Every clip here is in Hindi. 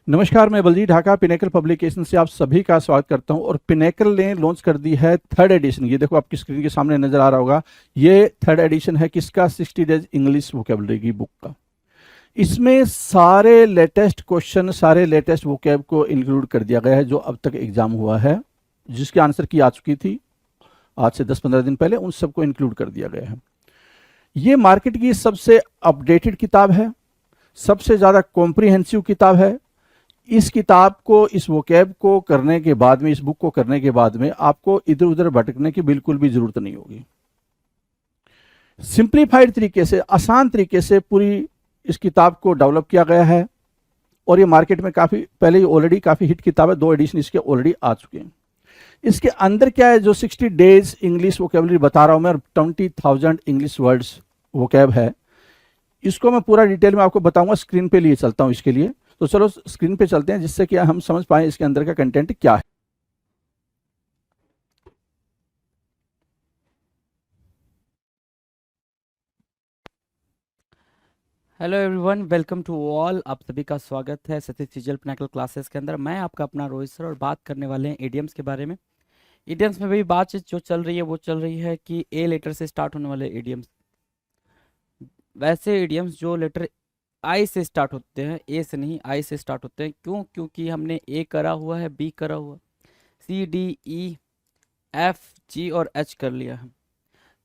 नमस्कार, मैं बलजीत ढाका पिनेकल पब्लिकेशन से आप सभी का स्वागत करता हूं। और पिनेकल ने लॉन्च कर दी है थर्ड एडिशन। ये देखो आपकी स्क्रीन के सामने नजर आ रहा होगा। ये थर्ड एडिशन है किसका? 60 डेज इंग्लिश वोकेबलरी की बुक का। इसमें सारे लेटेस्ट क्वेश्चन, सारे लेटेस्ट वोकेब को इंक्लूड कर दिया गया है जो अब तक एग्जाम हुआ है, जिसकी आंसर की आ चुकी थी आज से 10-15 दिन पहले, उन सबको इंक्लूड कर दिया गया है। ये मार्केट की सबसे अपडेटेड किताब है, सबसे ज्यादा कॉम्प्रिहेंसिव किताब है। इस किताब को, इस वोकैब को करने के बाद में, इस बुक को करने के बाद में आपको इधर उधर भटकने की बिल्कुल भी जरूरत नहीं होगी। सिंप्लीफाइड तरीके से, आसान तरीके से पूरी इस किताब को डेवलप किया गया है। और ये मार्केट में काफी पहले ही ऑलरेडी काफी हिट किताब है, 2 एडिशन इसके ऑलरेडी आ चुके हैं। इसके अंदर क्या है, जो 60 डेज इंग्लिश वोकेबलरी बता रहा हूं मैं, 20,000 इंग्लिश वर्ड्स वोकैब है, इसको मैं पूरा डिटेल में आपको बताऊंगा। स्क्रीन पे लिए चलता हूं इसके लिए। तो चलो स्क्रीन पे चलते हैं, जिससे कि हम समझ पाए इसके अंदर का कंटेंट क्या है। Hello everyone, welcome to all. आप सभी का स्वागत है सतीश डिजिटल पिनेकल क्लासेस के अंदर। मैं आपका अपना रोहित सर और बात करने वाले हैं इडियम्स के बारे में। इडियम्स में भी बातचीत जो चल रही है वो चल रही है कि ए लेटर से स्टार्ट होने वाले इडियम्स, वैसे इडियम्स जो लेटर आई से स्टार्ट होते हैं, ए से नहीं आई से स्टार्ट होते हैं। क्यों? क्योंकि हमने ए करा हुआ है, बी करा हुआ, सी डी ई एफ जी और एच कर लिया है।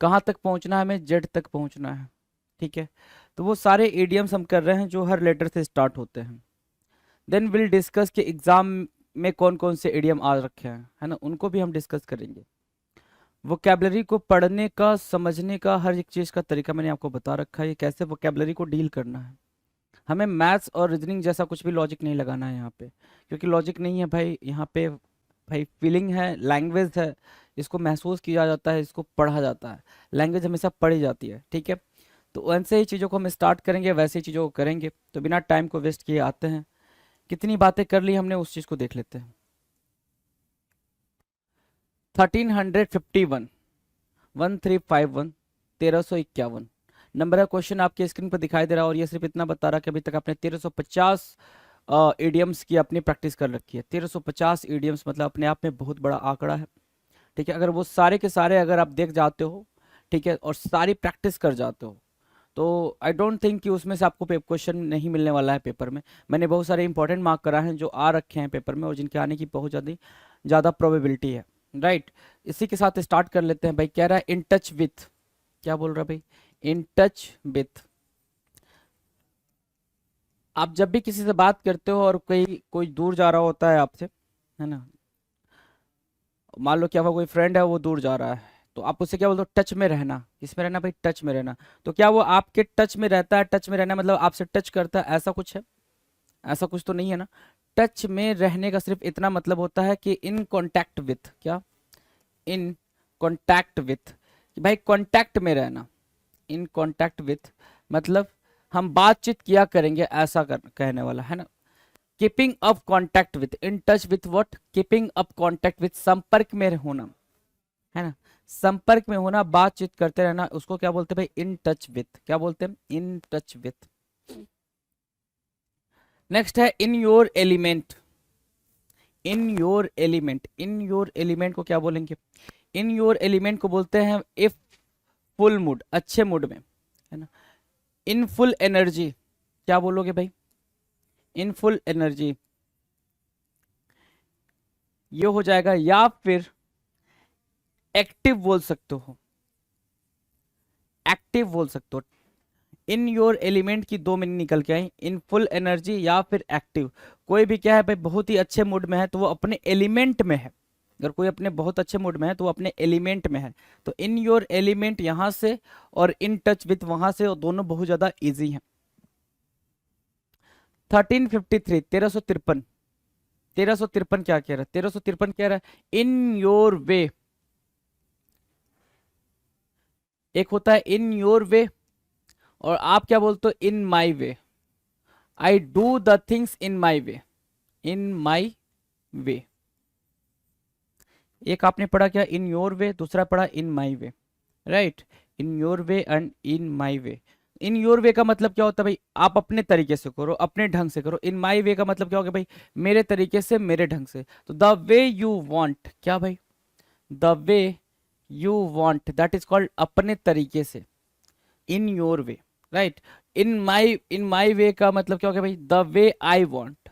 कहाँ तक पहुँचना है? हमें जेड तक पहुँचना है। ठीक है, तो वो सारे इडियम्स हम कर रहे हैं जो हर लेटर से स्टार्ट होते हैं। देन विल डिस्कस कि एग्जाम में कौन कौन से इडियम आ रखे हैं, है ना, उनको भी हम डिस्कस करेंगे। वोकेबलरी को पढ़ने का, समझने का, हर एक चीज़ का तरीका मैंने आपको बता रखा है, ये कैसे वोकेबलरी को डील करना है। हमें मैथ्स और रीजनिंग जैसा कुछ भी लॉजिक नहीं लगाना है यहाँ पे, क्योंकि लॉजिक नहीं है भाई यहाँ पे। भाई फीलिंग है, लैंग्वेज है, इसको महसूस किया जाता है, इसको पढ़ा जाता है। लैंग्वेज हमेशा पढ़ी जाती है, ठीक है। तो वैसे ही चीज़ों को हम स्टार्ट करेंगे, वैसे ही चीज़ों को करेंगे। तो बिना टाइम को वेस्ट किए आते हैं। कितनी बातें कर ली हमने, उस चीज़ को देख लेते हैं। 1351, 1351, 1351 नंबर है। क्वेश्चन आपके स्क्रीन पर दिखाई दे रहा है, और ये सिर्फ इतना बता रहा है कि अभी तक आपने 1350 इडियम्स की अपनी प्रैक्टिस कर रखी है। 1350 इडियम्स मतलब अपने आप में बहुत बड़ा आंकड़ा है, ठीक है। अगर वो सारे के सारे अगर आप देख जाते हो, ठीक है, और सारी प्रैक्टिस कर जाते हो, तो आई डोंट थिंक कि उसमें से आपको क्वेश्चन नहीं मिलने वाला है पेपर में। मैंने बहुत सारे इंपॉर्टेंट मार्क करा हैं जो आ रखे हैं पेपर में, और जिनके आने की बहुत ज़्यादा प्रोबेबिलिटी है, राइट। इसी के साथ स्टार्ट कर लेते हैं। भाई कह रहा है इन टच विथ, क्या बोल रहा है भाई? In touch with. आप जब भी किसी से बात करते हो और कोई कोई दूर जा रहा होता है आपसे, है ना, मान लो क्या हुआ, कोई फ्रेंड है वो दूर जा रहा है, तो आप उससे क्या बोलते हो? टच में रहना। किस में रहना भाई? टच में रहना। तो क्या वो आपके टच में रहता है? टच में रहना मतलब आपसे टच करता है, ऐसा कुछ है? ऐसा कुछ तो नहीं है ना। टच में रहने का सिर्फ इतना मतलब होता है कि इन कांटेक्ट विथ, क्या? इन कांटेक्ट विथ, भाई कांटेक्ट में रहना। इन कांटेक्ट विथ मतलब हम बातचीत किया करेंगे, ऐसा कहने वाला है ना। Keeping up contact with, in touch with what? Keeping up contact with, संपर्क में होना, है ना। संपर्क में होना, बातचीत करते रहना, उसको क्या बोलते हैं भाई? In touch with. क्या बोलते हैं? In touch with. नेक्स्ट है in your element. In your element, in your element को क्या बोलेंगे? इन योर एलिमेंट को बोलते हैं इफ फुल मूड, अच्छे मूड में, है ना। इन फुल एनर्जी, क्या बोलोगे भाई? इन फुल एनर्जी, ये हो जाएगा। या फिर एक्टिव बोल सकते हो, एक्टिव बोल सकते हो। इन योर एलिमेंट की दो मीनिंग निकल के आई, इन फुल एनर्जी या फिर एक्टिव। कोई भी क्या है भाई, बहुत ही अच्छे मूड में है तो वो अपने एलिमेंट में है। अगर कोई अपने बहुत अच्छे मूड में है तो वो अपने एलिमेंट में है। तो इन योर एलिमेंट यहां से और इन टच विथ वहां से, दोनों बहुत ज्यादा इजी हैं। 1353, 1353, 1353 क्या कह रहा है? 1353 कह रहा है इन योर वे। एक होता है इन योर वे, और आप क्या बोलते हो? In my way. I do the things in my way, in my way. एक आपने पढ़ा क्या? इन योर वे, दूसरा पढ़ा in my way, right. In your way and in my way. In your way का मतलब क्या होता है भाई, आप अपने तरीके से करो, अपने ढंग से करो। इन माई वे का मतलब क्या होगा भाई, मेरे तरीके से, मेरे ढंग से। तो द वे यू वांट, क्या भाई, the way you want, that is called अपने तरीके से, इन your way, right. In my वे का मतलब क्या होगा भाई, the way I want,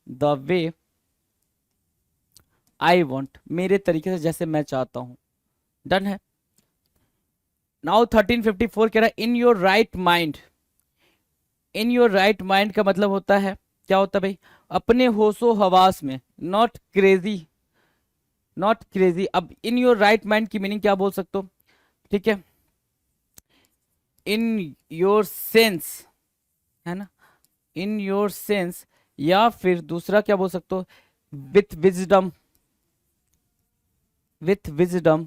the way I want, मेरे तरीके से, जैसे मैं चाहता हूं। डन है। नाउ 1354 कह रहा है in your right mind. In your right mind का मतलब होता है, क्या होता है भाई, अपने होशो हवास में, नॉट क्रेजी, नॉट क्रेजी। अब इन योर राइट माइंड की मीनिंग क्या बोल सकते हो, ठीक है, इन योर सेंस, है ना, इन योर सेंस, या फिर दूसरा क्या बोल सकते हो, विथ विजडम, विथ विजडम,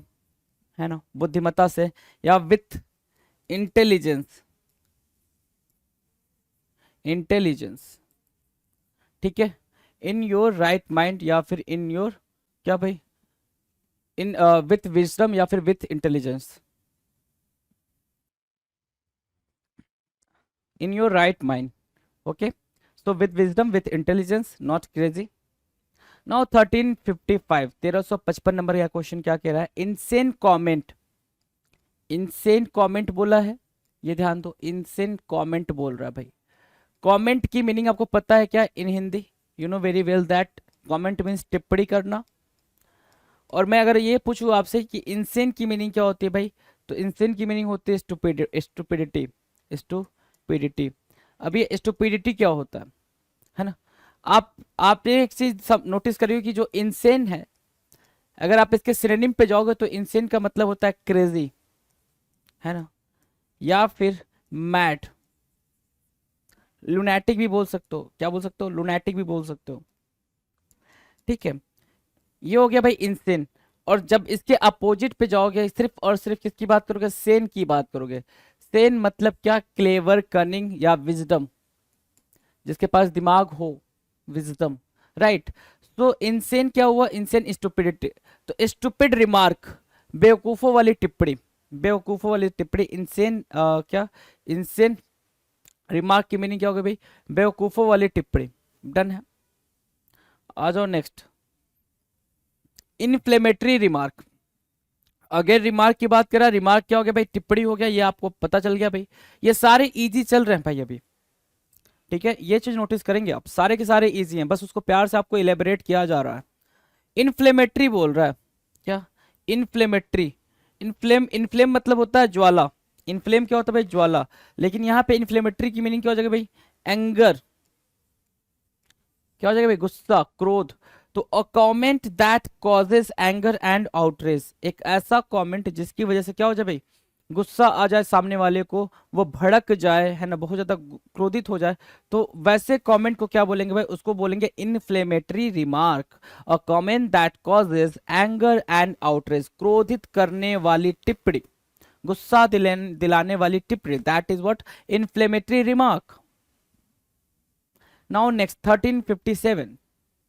है ना, बुद्धिमत्ता से, या विथ इंटेलिजेंस, इंटेलिजेंस, ठीक है। इन योर राइट माइंड, या फिर इन योर, क्या भाई, इन विथ विजडम, या फिर with intelligence, in your right mind, okay. So with wisdom, with intelligence, not crazy. Now 1355, 1355 number का क्वेश्चन क्या कह रहा है, इनसेन कमेंट, इनसेन कमेंट बोला है, ये ध्यान दो, इनसेन कमेंट बोल रहा है भाई। कमेंट की मीनिंग आपको पता है क्या in Hindi, you know very well that comment means टिप्पणी करना। और मैं अगर ये पूछूं आपसे कि इनसेन की मीनिंग क्या होती है भाई, तो इनसेन की मीनिंग होती है स्टुपिडिटी, स्टुपिडिटी। अब ये स्टुपिडिटी क्या होता है ना। आपने एक चीज नोटिस करी हो कि जो इनसेन है, अगर आप इसके सिनोनिम पे जाओगे तो इनसेन का मतलब होता है क्रेजी, है ना, या फिर मैड, लुनैटिक भी बोल सकते हो, क्या बोल सकते हो, लुनैटिक भी बोल सकते हो, ठीक है। ये हो गया भाई इंसेन। और जब इसके अपोजिट पे जाओगे, सिर्फ और सिर्फ किसकी बात करोगे, सेन की बात करोगे। सेन मतलब क्या, क्लेवर, कनिंग या विजडम, जिसके पास दिमाग हो, विजडम, राइट। तो इंसेन क्या हुआ, इंसेन स्टुपिडिटी। तो स्टुपिड रिमार्क, बेवकूफों वाली टिप्पणी, बेवकूफों वाली टिप्पणी, इंसेन क्या, इंसेन रिमार्क की मीनिंग क्या होगी भाई, बेवकूफों वाली टिप्पणी। डन है। आ जाओ नेक्स्ट, इनफ्लेमेटरी रिमार्क। अगर रिमार्क की बात करा, रिमार्क क्या हो गया भाई, टिप्पणी हो गया, ये आपको पता चल गया भाई। ये सारे इजी चल रहे हैं भाई अभी, ठीक है, ये चीज नोटिस करेंगे आप, सारे के सारे इजी हैं, बस उसको प्यार से आपको इलेबोरेट किया जा रहा है। इनफ्लेमेटरी बोल रहा है, क्या, इनफ्लेमेटरी, इनफ्लेम, इनफ्लेम मतलब होता है ज्वाला, इनफ्लेम क्या होता है भाई, ज्वाला। लेकिन यहाँ पे इन्फ्लेमेटरी की मीनिंग क्या हो जाएगा भाई, एंगर, क्या हो जाएगा भाई, गुस्सा, क्रोध। तो a comment that causes anger and outrage, एक ऐसा कमेंट जिसकी वजह से क्या हो जाए भाई, गुस्सा आ जाए सामने वाले को, वो भड़क जाए, है ना, बहुत ज्यादा क्रोधित हो जाए, तो वैसे कमेंट को क्या बोलेंगे भाई, उसको बोलेंगे inflammatory remark. A comment that causes anger and outrage, क्रोधित करने वाली टिप्पणी, गुस्सा दिलाने वाली टिप्पणी, that is what, inflammatory remark. Now next 1357,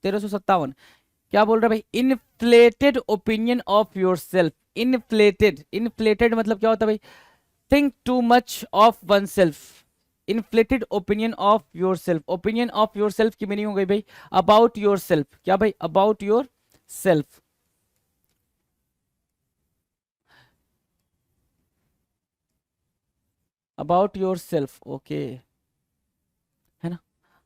1357 क्या बोल रहा है भाई, inflated opinion of your self. Inflated, inflated मतलब क्या होता है भाई, think too much of one self. Inflated opinion of your self, opinion of your self की मीनिंग हो गई भाई अबाउट योर सेल्फ, क्या भाई, about your self. About your self, okay, है ना,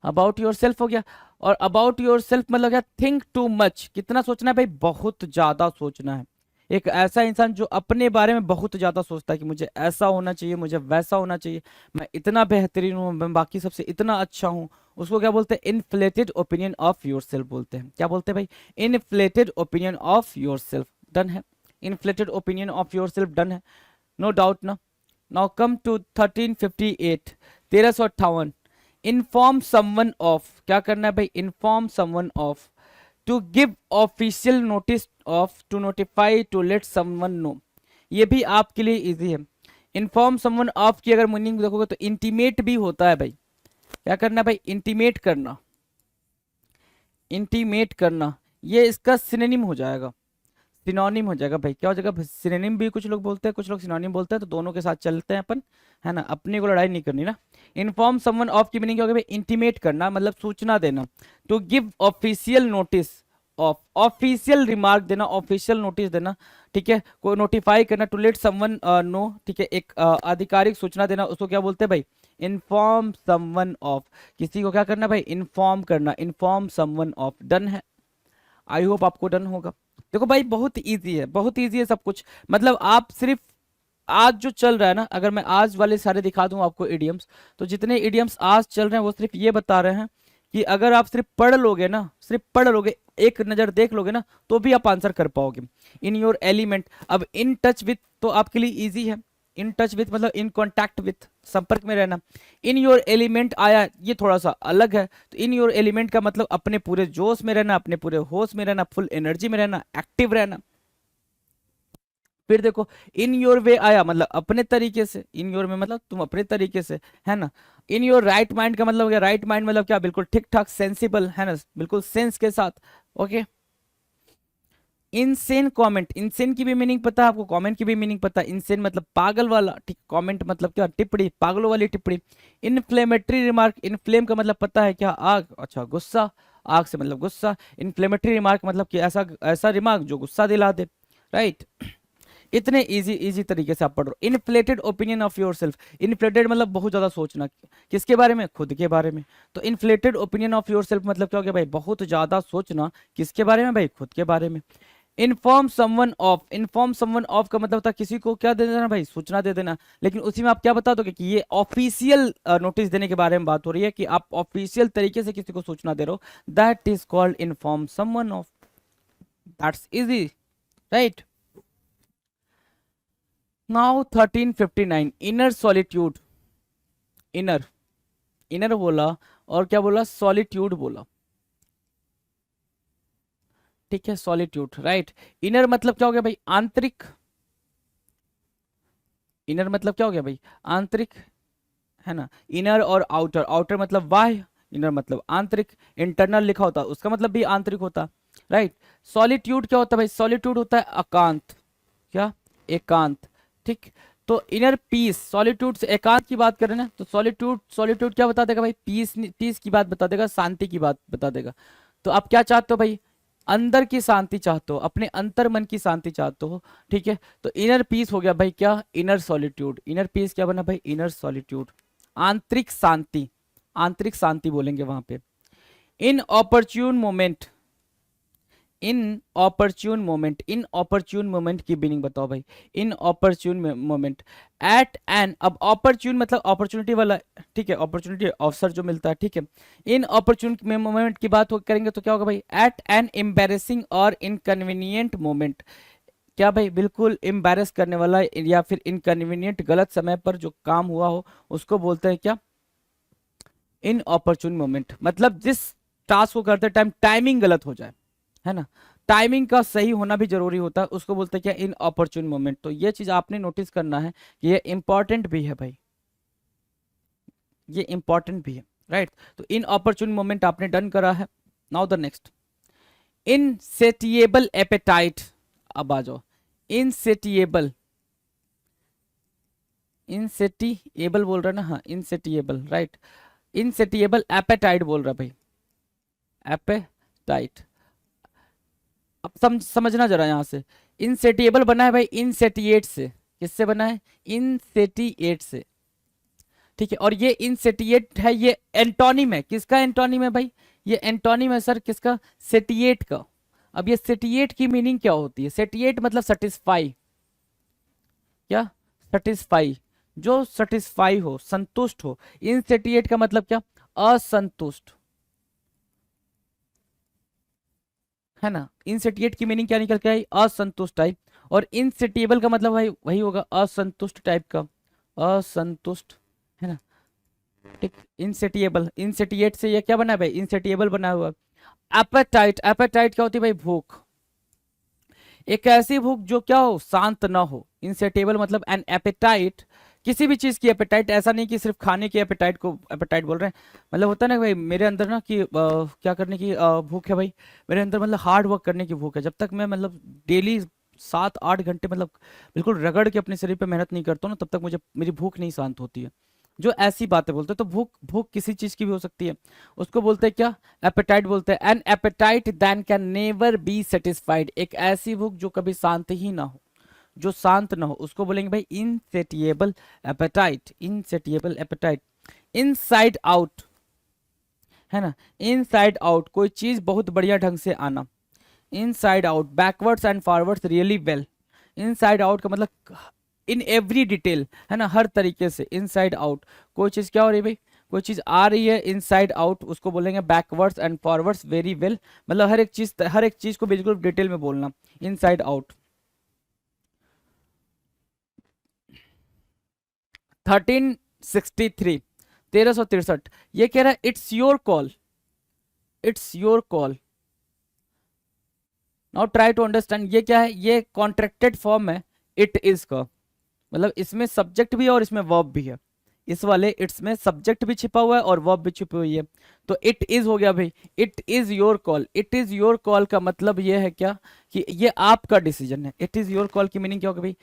अबाउट योर सेल्फ हो गया। और अबाउट योर सेल्फ मतलब क्या, थिंक टू मच, कितना सोचना है भाई, बहुत ज्यादा सोचना है। एक ऐसा इंसान जो अपने बारे में बहुत ज्यादा सोचता है कि मुझे ऐसा होना चाहिए, मुझे वैसा होना चाहिए, मैं इतना बेहतरीन हूँ, मैं बाकी सबसे इतना अच्छा हूँ, उसको क्या बोलते हैं, inflated opinion of yourself बोलते हैं। क्या बोलते हैं भाई, inflated opinion of yourself. Done है, inflated opinion of yourself, done है, नो डाउट ना। Now come to 1358, 1358, inform someone of, क्या करना है भाई, inform someone of, to give official notice of, to notify, to let someone know. ये भी आपके लिए इजी है। इन्फॉर्म समवन ऑफ की अगर मीनिंग देखोगे तो इंटीमेट भी होता है भाई, क्या करना है भाई, इंटीमेट करना, इंटीमेट करना, ये इसका सिनोनिम हो जाएगा। सिनोनिम हो जाएगा भाई, क्या हो जाएगा, सिनोनिम भी कुछ लोग बोलते हैं, कुछ लोग सिनोनिम बोलते हैं, तो दोनों के साथ चलते हैं अपन, है ना, अपने को लड़ाई नहीं करनी ना। इन्फॉर्म समवन ऑफ की मीनिंग क्या होगा भाई, इंटीमेट करना, मतलब सूचना देना। To give official notice of, official remark देना, ऑफिशियल नोटिस देना, ठीक है, कोई नोटिफाई करना, टू लेट समवन नो, ठीक है, एक आधिकारिक सूचना देना, उसको क्या बोलते हैं भाई, इन्फॉर्म समवन ऑफ। किसी को क्या करना भाई, इन्फॉर्म करना, इन्फॉर्म समवन ऑफ। डन है, आई होप आपको डन होगा। देखो भाई बहुत इजी है, बहुत इजी है सब कुछ, मतलब आप सिर्फ आज जो चल रहा है ना, अगर मैं आज वाले सारे दिखा दूं आपको इडियम्स, तो जितने इडियम्स आज चल रहे हैं वो सिर्फ ये बता रहे हैं कि अगर आप सिर्फ पढ़ लोगे ना, सिर्फ पढ़ लोगे, एक नजर देख लोगे ना, तो भी आप आंसर कर पाओगे। इन योर एलिमेंट, अब इन टच विथ तो आपके लिए इजी है, इन टच विथ मतलब इन कॉन्टैक्ट विथ, संपर्क में रहना। इन योर एलिमेंट आया, ये थोड़ा सा अलग है, तो इन योर एलिमेंट का मतलब अपने पूरे जोश में रहना, अपने पूरे होश में रहना, फुल एनर्जी में रहना, एक्टिव रहना। फिर देखो इन योर वे आया, मतलब अपने तरीके से, इन योर में मतलब तुम अपने तरीके से, है ना। इन योर राइट माइंड का मतलब क्या, राइट माइंड मतलब क्या, बिल्कुल ठीक ठाक, सेंसिबल, है ना, बिल्कुल सेंस के साथ। ओके, इनसेन कमेंट, इनसेन की भी मीनिंग पता है आपको, कमेंट की भी मीनिंग पता है। इनसेन मतलब पागल वाला, ठीक, कमेंट मतलब क्या, टिप्पणी, पागलों वाली टिप्पणी। इनफ्लेमेटरी रिमार्क, इनफ्लेम का मतलब पता है क्या, आग, अच्छा गुस्सा, आग से मतलब गुस्सा। इन्फ्लेमेटरी रिमार्क मतलब कि ऐसा ऐसा रिमार्क जो गुस्सा दिला दे, राइट। इतने इजी इजी तरीके से आप पढ़ रहे हो। Inflated opinion of your self, inflated मतलब बहुत ज्यादा सोचना, किसके बारे में, खुद के बारे में। तो inflated opinion of your self मतलब क्या हो गया भाई, बहुत ज्यादा सोचना, किसके बारे में भाई, खुद के बारे में। Inform someone of, inform someone of का मतलब था किसी को क्या दे देना भाई, सूचना दे देना। लेकिन उसी में आप क्या बता दोगे कि ये ऑफिशियल नोटिस देने के बारे में बात हो रही है, कि आप ऑफिशियल तरीके से किसी को सूचना दे रहे हो, that is called inform someone of. That's easy, right. Now 1359, inner solitude, inner, inner बोला और क्या बोला, सॉलिट्यूड बोला, ठीक है, सॉलिट्यूड, राइट। इनर मतलब क्या हो गया भाई, आंतरिक, इनर मतलब क्या हो गया भाई, आंतरिक, है ना। इनर और आउटर, आउटर मतलब बाह्य, इनर मतलब आंतरिक। इंटरनल लिखा होता है उसका मतलब भी आंतरिक होता, राइट। सॉलिट्यूड क्या होता है भाई, सॉलिट्यूड होता है एकांत, क्या, एकांत, ठीक। तो इनर पीस, सॉलिट्यूड से एकांत की बात करें ना, तो सॉलिट्यूड, सॉलिट्यूड क्या बता देगा भाई, पीस, पीस की बात बता देगा, शांति की बात बता देगा। तो आप क्या चाहते हो भाई, अंदर की शांति चाहते हो, अपने अंतर मन की शांति चाहते हो, ठीक है। तो इनर पीस हो गया भाई क्या, इनर सॉलिट्यूड। इनर पीस क्या बना भाई, इनर सॉलिट्यूड, आंतरिक शांति, आंतरिक शांति बोलेंगे वहां पे। इन ऑपर्च्यून मोमेंट, इन ऑपर्च्यून मोमेंट, इन ऑपर्च्यून मोमेंट की मीनिंग बताओ भाई, इन ऑपर्च्यून मोमेंट। एट एन, अब ऑपर्च्यून मतलब अपॉर्चुनिटी वाला, ठीक है, अपॉर्चुनिटी, अवसर जो मिलता है, ठीक है। इन ऑपर्च्यून मोमेंट की बात करेंगे तो क्या होगा भाई, एट एन एम्बेरसिंग और इनकन्वीनियंट मोमेंट, क्या भाई, बिल्कुल एम्बेरस करने वाला या फिर इनकन्वीनियंट, गलत समय पर जो काम हुआ हो उसको बोलते हैं क्या, इन ऑपर्च्यून मोमेंट। मतलब जिस टास्क को करते टाइम टाइमिंग गलत हो जाए, है ना, टाइमिंग का सही होना भी जरूरी होता है, उसको बोलते हैं क्या, इन ऑपर्च्यून मोमेंट। तो ये चीज आपने नोटिस करना है कि ये इंपॉर्टेंट भी है भाई, ये इंपॉर्टेंट भी है, राइट। तो इन ऑपर्च्यून मोमेंट आपने डन करा है। Now the next, insatiable appetite, अब आ जाओ, इनसेटिएबल, इनसेटिएबल बोल रहा है ना, हाँ इनसेटिएबल, राइट। इनसेटिएबल एपेटाइट बोल रहा है भाई, एपेटाइट। अब समझना जरा यहां से, इनसेटिएबल बना है भाई इनसेटिएट से, किससे बना है, इनसेटिएट से, ठीक है। और ये इनसेटिएट है, ये एंटोनिम है, किसका एंटोनिम है भाई, ये एंटोनिम है सर किसका, सेटिएट का। अब ये सेटिएट की मीनिंग क्या होती है, सेटिएट मतलब सेटिस्फाई, क्या, सेटिस्फाई, जो सेटिस्फाई हो, संतुष्ट हो। इनसेटिएट का मतलब क्या, असंतुष्ट, है ना। इनसेटिएट की मीनिंग क्या निकल के आई, असंतुष्ट टाइप। और इनसेटिएबल का मतलब भाई वही होगा, असंतुष्ट टाइप का, असंतुष्ट, है ना, ठीक। इनसेटिएबल, इनसेटिएट से ये क्या बना है भाई, इनसेटिएबल बना हुआ। एपेटाइट, एपेटाइट क्या होती है भाई, भूख, एक ऐसी भूख जो क्या हो, शांत ना हो। इनसेटिएबल मतलब एन एपेटाइट, किसी भी चीज की एपेटाइट, ऐसा नहीं कि सिर्फ खाने की एपेटाइट को एपेटाइट बोल रहे हैं। मतलब होता है ना भाई, मेरे अंदर ना कि क्या करने की भूख है भाई, मेरे अंदर मतलब हार्ड वर्क करने की भूख है। जब तक मैं मतलब डेली 7-8 घंटे मतलब बिल्कुल रगड़ के अपने शरीर पे मेहनत नहीं करता हूँ ना, तब तक मुझे मेरी भूख नहीं शांत होती है। जो ऐसी बातें बोलते हैं, तो भूख भूख किसी चीज की भी हो सकती है, उसको बोलते हैं क्या, एपेटाइट बोलते हैं। An appetite then can never be satisfied, एक ऐसी भूख जो कभी शांत ही ना हो, जो शांत ना हो, उसको बोलेंगे भाई insatiable appetite, insatiable appetite. Inside out, है ना, इनसाइड आउट कोई चीज बहुत बढ़िया ढंग से आना, inside out, backwards and forwards really well. Inside out का मतलब इन एवरी डिटेल, है ना, हर तरीके से। इनसाइड आउट कोई चीज क्या हो रही है भाई, कोई चीज आ रही है इनसाइड आउट, उसको बोलेंगे backwards and forwards very well, मतलब हर एक चीज को बिल्कुल डिटेल में बोलना, इनसाइड आउट। 1363, 1363, ये कह रहा है it's your call, it's your call. Now try to understand, ये क्या है, ये कॉन्ट्रैक्टेड फॉर्म है इट इज का, मतलब इसमें सब्जेक्ट भी है और इसमें वर्ब भी है। इस वाले इट्स में सब्जेक्ट भी छिपा हुआ है और वर्ब भी छिपी हुई है। तो इट इज हो गया भाई, it is your call. It is your call का मतलब ये है क्या, कि ये आपका डिसीजन है। इट इज योर कॉल की मीनिंग क्या होगा भाई,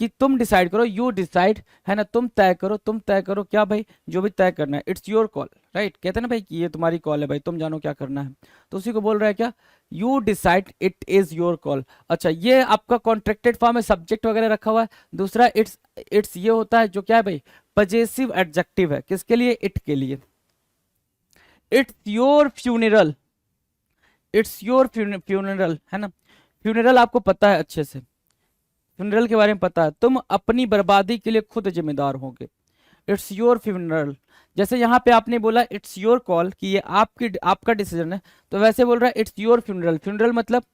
कि तुम डिसाइड करो, यू डिसाइड, है ना, तुम तय करो, तुम तय करो क्या भाई, जो भी तय करना है। इट्स योर कॉल, राइट, कहते हैं ना भाई कि ये तुम्हारी कॉल है भाई, तुम जानो क्या करना है। तो उसी को बोल रहा है क्या, you decide, it is your call. अच्छा, ये आपका कॉन्ट्रैक्टेड फॉर्म है, सब्जेक्ट वगैरह रखा हुआ है। दूसरा इट्स, इट्स ये होता है जो क्या है भाई, पजेसिव एडजेक्टिव है, किसके लिए, इट के लिए। It's your funeral, it's your funeral, है ना, फ्यूनरल आपको पता है अच्छे से, फ्यूनरल के बारे में पता है, तुम अपनी बर्बादी के लिए खुद जिम्मेदार होगे। इट्स योर फ्यूनरल, जैसे यहाँ पे आपने बोला इट्स योर कॉल कि ये आपका डिसीजन है, तो वैसे बोल रहा है इट्स योर फ्यूनरल। फ्यूनरल मतलब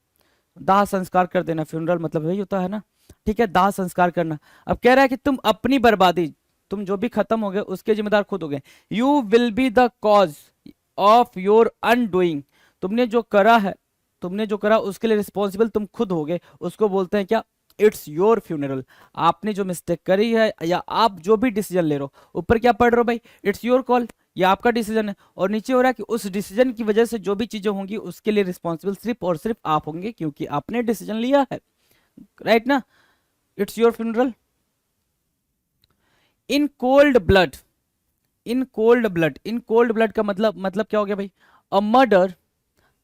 दाह संस्कार कर देना, फ्यूनरल मतलब वही होता है ना, ठीक है, दाह संस्कार करना। अब कह रहा है कि तुम अपनी बर्बादी, तुम जो भी खत्म हो गए उसके जिम्मेदार खुद हो गए। You will be the cause of your undoing, तुमने जो करा है, तुमने जो करा उसके लिए रिस्पॉन्सिबल तुम खुद हो गए, उसको बोलते हैं क्या, इट्स योर फ्यूनरल। आपने जो मिस्टेक करी है या आप जो भी डिसीजन ले रहे हो, ऊपर क्या पढ़ रहे हो भाई, इट्स योर कॉल, ये आपका डिसीजन है, और नीचे हो रहा है कि उस डिसीजन की वजह से जो भी चीजें होंगी उसके लिए रिस्पॉन्सिबल सिर्फ और सिर्फ आप होंगे, क्योंकि आपने डिसीजन लिया है, राइट ना। It's your funeral. In cold blood, in cold blood, in cold blood का मतलब क्या हो गया भाई, a murder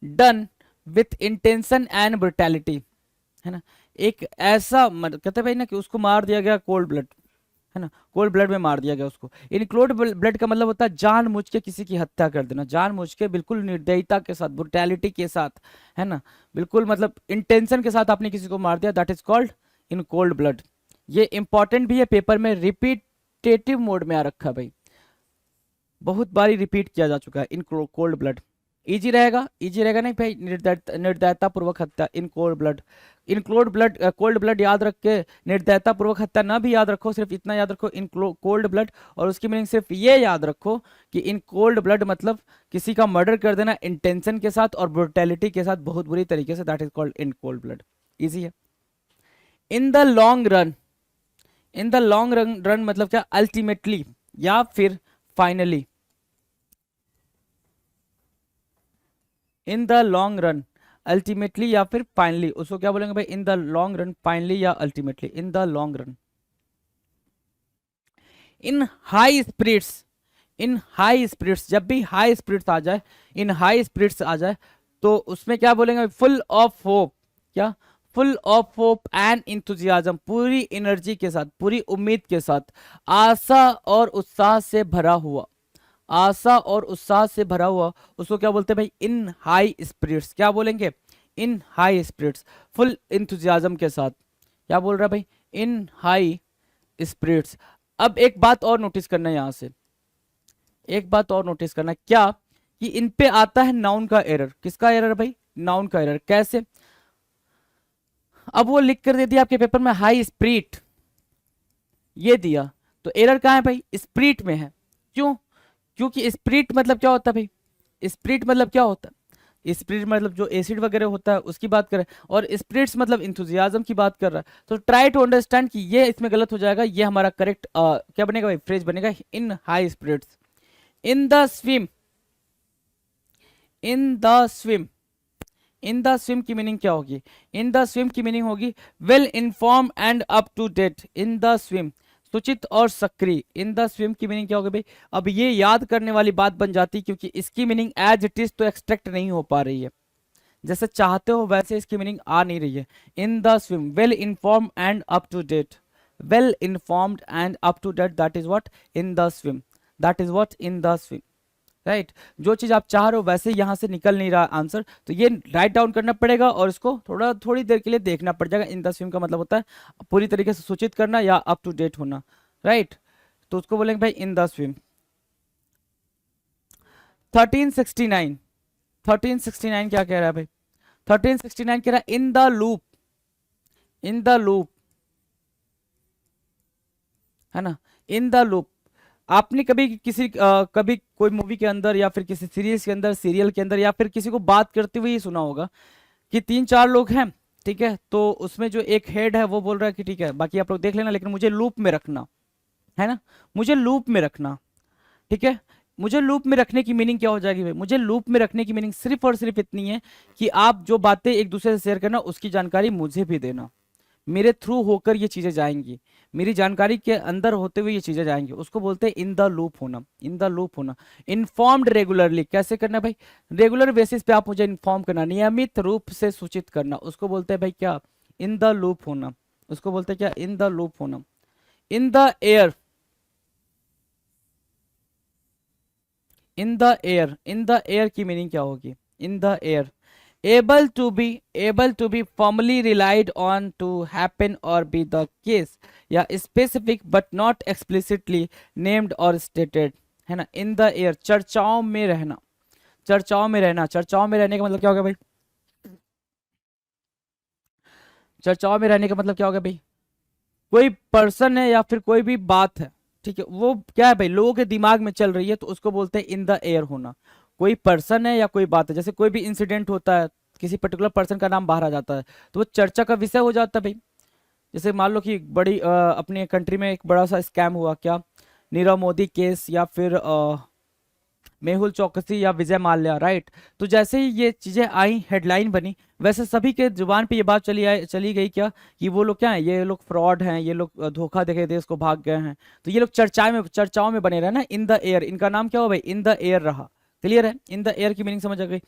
done with intention and brutality, है ना, एक ऐसा कहते हैं भाई ना कि उसको मार दिया गया कोल्ड ब्लड, है ना, कोल्ड ब्लड में मार दिया गया उसको। इन कोल्ड ब्लड का मतलब होता है जानबूझ के किसी की हत्या कर देना, जानबूझ के, बिल्कुल निर्दयता के साथ, ब्रुटैलिटी के साथ, है ना, बिल्कुल मतलब इंटेंशन के साथ आपने किसी को मार दिया, that is called in cold blood. ये इंपॉर्टेंट भी है, पेपर में रिपीटेटिव मोड में आ रखा है भाई, बहुत बारी रिपीट किया जा चुका है, इन कोल्ड ब्लड। इजी रहेगा, इजी रहेगा नहीं भाई, निर्दयता पूर्वक हत्या, इन कोल्ड ब्लड। इन कोल्ड ब्लड, कोल्ड ब्लड याद रख के निर्दयता पूर्वक हत्या ना भी याद रखो, सिर्फ इतना याद रखो इन कोल्ड ब्लड, और उसकी मीनिंग सिर्फ ये याद रखो कि इन कोल्ड ब्लड मतलब किसी का मर्डर कर देना इंटेंशन के साथ और ब्रुटैलिटी के साथ, बहुत बुरी तरीके से, that is called in cold blood. Easy है। In the long run, in the long run मतलब क्या, अल्टीमेटली या फिर finally. In the long run, ultimately या फिर फाइनली, उसको क्या बोलेंगे भाई, in the long run, finally या ultimately, in the long run. In high spirits, in high spirits, जब भी हाई स्पिरिट्स आ जाए, इन हाई स्पिरिट्स आ जाए, तो उसमें क्या बोलेंगे, फुल ऑफ होप, क्या, full of hope and enthusiasm, पूरी एनर्जी के साथ, पूरी उम्मीद के साथ, आशा और उत्साह से भरा हुआ, आशा और उत्साह से भरा हुआ, उसको क्या बोलते हैं भाई, इन हाई स्पिरिट्स। क्या बोलेंगे, in high spirits, full enthusiasm के साथ। क्या बोल रहा है भाई, इन हाई स्पिरिट्स। अब एक बात और नोटिस करना है, यहां से एक बात और नोटिस करना, क्या, कि इन पे आता है नाउन का एरर। किसका एरर भाई, नाउन का एरर। कैसे, अब वो लिख कर दे दिया आपके पेपर में हाई स्पिरिट, ये दिया, तो एरर कहां है भाई, स्पिरिट में है। क्यों, क्योंकि स्पिरिट मतलब क्या होता है भाई, स्पिरिट मतलब क्या होता है, स्पिरिट मतलब जो एसिड वगैरह होता है उसकी बात करें, और स्पिरिट्स मतलब इंथुजियाज्म की बात कर रहा है। तो ट्राई टू अंडरस्टैंड कि ये इसमें गलत हो जाएगा, ये हमारा करेक्ट क्या बनेगा भाई, फ्रेज बनेगा, in high spirits. In the swim, in the swim, in the swim की मीनिंग क्या होगी? इन द स्विम की मीनिंग होगी well inform and up to date. In the swim, सूचित और सक्रिय। इन द स्विम की मीनिंग क्या होगी भाई? अब ये याद करने वाली बात बन जाती, क्योंकि इसकी मीनिंग एज इट इज तो एक्सट्रैक्ट नहीं हो पा रही है, जैसे चाहते हो वैसे इसकी मीनिंग आ नहीं रही है। In the swim, well inform and up to date, well informed and up to date, that is what in the swim, that is what in the swim, right. जो चीज आप चाह रहे हो वैसे यहां से निकल नहीं रहा आंसर, तो ये राइट डाउन करना पड़ेगा और इसको थोड़ी देर के लिए देखना पड़ जाएगा। इन द स्विम का मतलब होता है पूरी तरीके से सूचित करना या अप टू डेट होना, राइट। तो उसको बोलेंगे भाई इन द स्विम। 1369, 1369 क्या कह रहा है भाई? 1369 कह रहा है in the loop, in the loop, है ना, इन द लूप। आपने कभी कभी कोई मूवी के अंदर या फिर किसी सीरीज के अंदर, सीरियल के अंदर, या फिर किसी को बात करते हुए ही सुना होगा कि 3-4 लोग हैं, ठीक है, तो उसमें जो एक हेड है वो बोल रहा है कि ठीक है बाकी आप लोग देख लेना लेकिन मुझे लूप में रखना, है ना, मुझे लूप में रखना, ठीक है। मुझे लूप में रखने की मीनिंग क्या हो जाएगी भाई? मुझे लूप में रखने की मीनिंग सिर्फ और सिर्फ इतनी है कि आप जो बातें एक दूसरे से शेयर करना उसकी जानकारी मुझे भी देना, मेरे थ्रू होकर ये चीजें जाएंगी, मेरी जानकारी के अंदर होते हुए ये चीजें जाएंगी, उसको बोलते हैं इन द लूप होना, इन द लूप होना। इन्फॉर्म्ड रेगुलरली, कैसे करना भाई? रेगुलर बेसिस पे आप मुझे इन्फॉर्म करना, नियमित रूप से सूचित करना, उसको बोलते हैं भाई क्या? इन द लूप होना, उसको बोलते हैं क्या? इन द लूप होना। इन the air, in the air, in the air की मीनिंग क्या होगी? In the air, able to be firmly relied on to happen or be the case, या specific but not explicitly named or stated, है ना। in the air, चर्चाओं में रहना, चर्चाओं में रहना। चर्चाओं में रहने का मतलब क्या होगा भाई? चर्चाओं में रहने का मतलब क्या होगा भाई? कोई पर्सन है या फिर कोई भी बात है, ठीक है, वो क्या है भाई, लोगों के दिमाग में चल रही है, तो उसको बोलते हैं इन द एयर होना। कोई पर्सन है या कोई बात है, जैसे कोई भी इंसिडेंट होता है, किसी पर्टिकुलर पर्सन का नाम बाहर आ जाता है, तो वो चर्चा का विषय हो जाता है भाई। जैसे मान लो कि बड़ी अपने कंट्री में एक बड़ा सा स्कैम हुआ, क्या? नीरव मोदी केस, या फिर मेहुल चौकसी या विजय माल्या, राइट। तो जैसे ही ये चीजें आई, हेडलाइन बनी, वैसे सभी के जुबान पे ये बात चली गई क्या, कि वो लोग क्या है, ये लोग फ्रॉड हैं, ये लोग धोखा देके देश को भाग गए हैं, तो ये लोग चर्चाओं में बने रहे ना। इन द एयर, इनका नाम क्या हो भाई? इन द एयर रहा। क्लियर है? इन द एयर की मीनिंग समझ आ गई।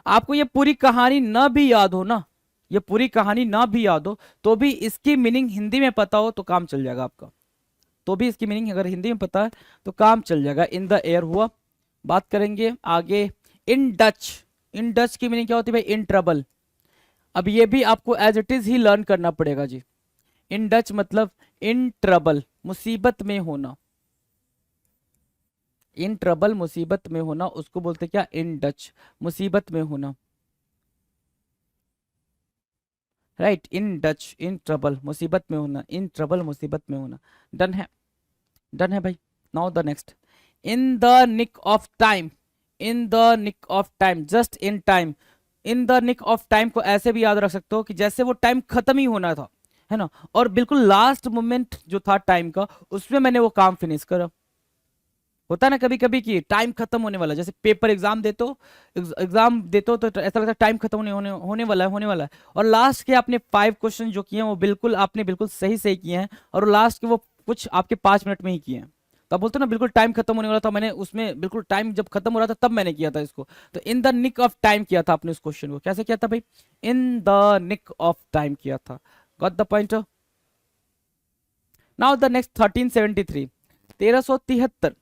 आपको ये पूरी कहानी ना भी याद हो ना, ये पूरी कहानी ना भी याद हो, तो भी इसकी मीनिंग हिंदी में पता हो तो काम चल जाएगा आपका, तो भी इसकी मीनिंग अगर हिंदी में पता है तो काम चल जाएगा। इन द एयर हुआ। बात करेंगे आगे इन डच। इन डच की मीनिंग क्या होती है भाई? In trouble. अब ये भी आपको एज इट इज ही लर्न करना पड़ेगा जी। इन डच मतलब इन ट्रबल, मुसीबत में होना। इन ट्रबल, मुसीबत में होना, उसको बोलते क्या? इन डच, मुसीबत में होना, right. In Dutch, in trouble, मुसीबत में होना, इन ट्रबल, मुसीबत में होना। डन है? डन है भाई। Now the next, in the nick of time. In the nick of time, just in time. In the nick of time को ऐसे भी याद रख सकते हो कि जैसे वो टाइम खत्म ही होना था, है ना, और बिल्कुल लास्ट मोमेंट जो था टाइम का, उसमें मैंने वो काम फिनिश करा। होता है ना कभी कभी कि टाइम खत्म होने वाला, जैसे पेपर एग्जाम देते हो, तो ऐसा लगता है टाइम खत्म होने वाला है, और लास्ट के आपने 5 क्वेश्चन जो किए हैं वो बिल्कुल आपने बिल्कुल सही सही किए हैं, और लास्ट के वो कुछ आपके 5 मिनट में ही किए हैं। तो आप बोलते हो ना बिल्कुल टाइम खत्म होने वाला था, मैंने उसमें बिल्कुल टाइम जब खत्म हो रहा था तब मैंने किया था इसको, तो in the nick of time किया था आपने उस क्वेश्चन को। कैसे किया था भाई? In the nick of time किया था। Got the point? Now the next 1373, 1373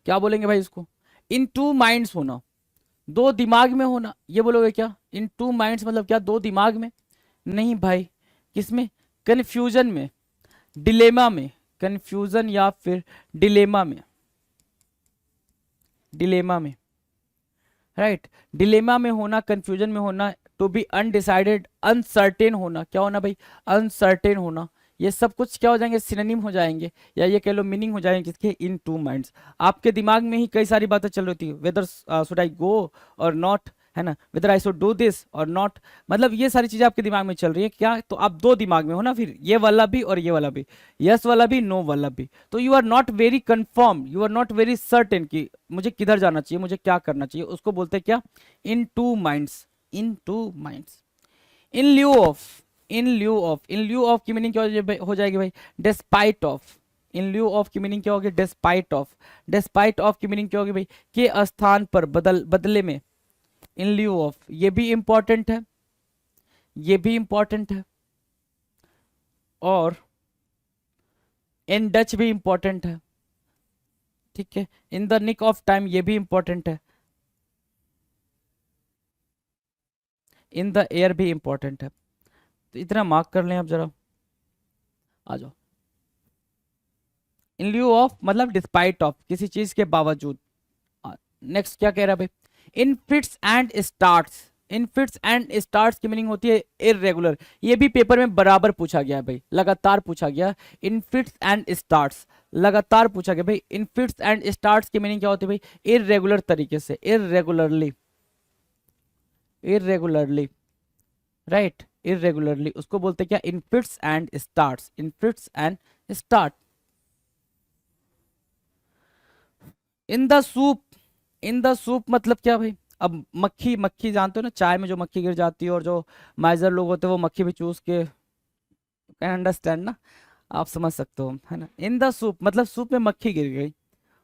क्या बोलेंगे भाई इसको? इन टू माइंड्स होना, दो दिमाग में होना। ये बोलोगे क्या? इन टू माइंड्स मतलब क्या? दो दिमाग में? नहीं भाई, किसमें? कंफ्यूजन में, डिलेमा में। कंफ्यूजन या फिर डिलेमा में, डिलेमा में, राइट। डिलेमा में होना, कंफ्यूजन में होना। टू बी अनडिसाइडेड, अनसर्टेन होना। क्या होना भाई? अनसर्टेन होना। ये सब कुछ क्या हो जाएंगे? सिनोनिम हो जाएंगे, या ये कह लो मीनिंग हो जाएंगे किसके? इन टू माइंड्स। आपके दिमाग में ही कई सारी बातें चल रही थी, वेदर शुड आई गो और नॉट, है ना, whether I should do this और नॉट, मतलब ये सारी चीजें आपके दिमाग में चल रही है क्या? तो आप दो दिमाग में हो ना, फिर ये वाला भी और ये वाला भी, यस वाला भी, नो वाला भी। तो you are not very confirm, you are not very certain कि मुझे किधर जाना चाहिए, मुझे क्या करना चाहिए, उसको बोलते हैं क्या? In two minds. In two minds. In lieu of, in lieu of, in lieu of की मीनिंग क्या हो जाएगी भाई? Despite of. In lieu of की मीनिंग क्या होगी? Despite of. डिस्पाइट ऑफ की मीनिंग क्या होगी भाई? के स्थान पर, बदले में। इन ल्यू ऑफ, ये भी इंपॉर्टेंट है, ये भी इंपॉर्टेंट है, और इन डच भी इंपॉर्टेंट है, ठीक है। In the nick of time, ये भी इंपॉर्टेंट है। इन द एयर भी इंपॉर्टेंट है। तो इतना मार्क कर लें आप जरा, आ जाओ। इन ल्यू ऑफ मतलब डिस्पाइट ऑफ, किसी चीज के बावजूद। नेक्स्ट क्या कह रहा है भाई? In fits and starts. In fits and starts की मीनिंग होती है इररेगुलर। ये भी पेपर में बराबर पूछा गया है भाई, लगातार पूछा गया। इन फिट्स एंड स्टार्ट्स लगातार पूछा गया भाई। इन फिट्स एंड स्टार्ट्स की मीनिंग क्या होती है भाई? इररेगुलर तरीके से, इररेगुलरली, इररेगुलरली, राइट, इररेगुलरली उसको बोलते हैं क्या? In fits and starts, in fits and start. In the soup, in the soup मतलब क्या भाई? अब मक्खी, मक्खी जानते हो ना, चाय में जो मक्खी गिर जाती है, और जो माइजर लोग होते हैं वो मक्खी भी चूस के, कैन अंडरस्टैंड ना, आप समझ सकते हो, है ना। इन द सूप मतलब सूप में मक्खी गिर गई।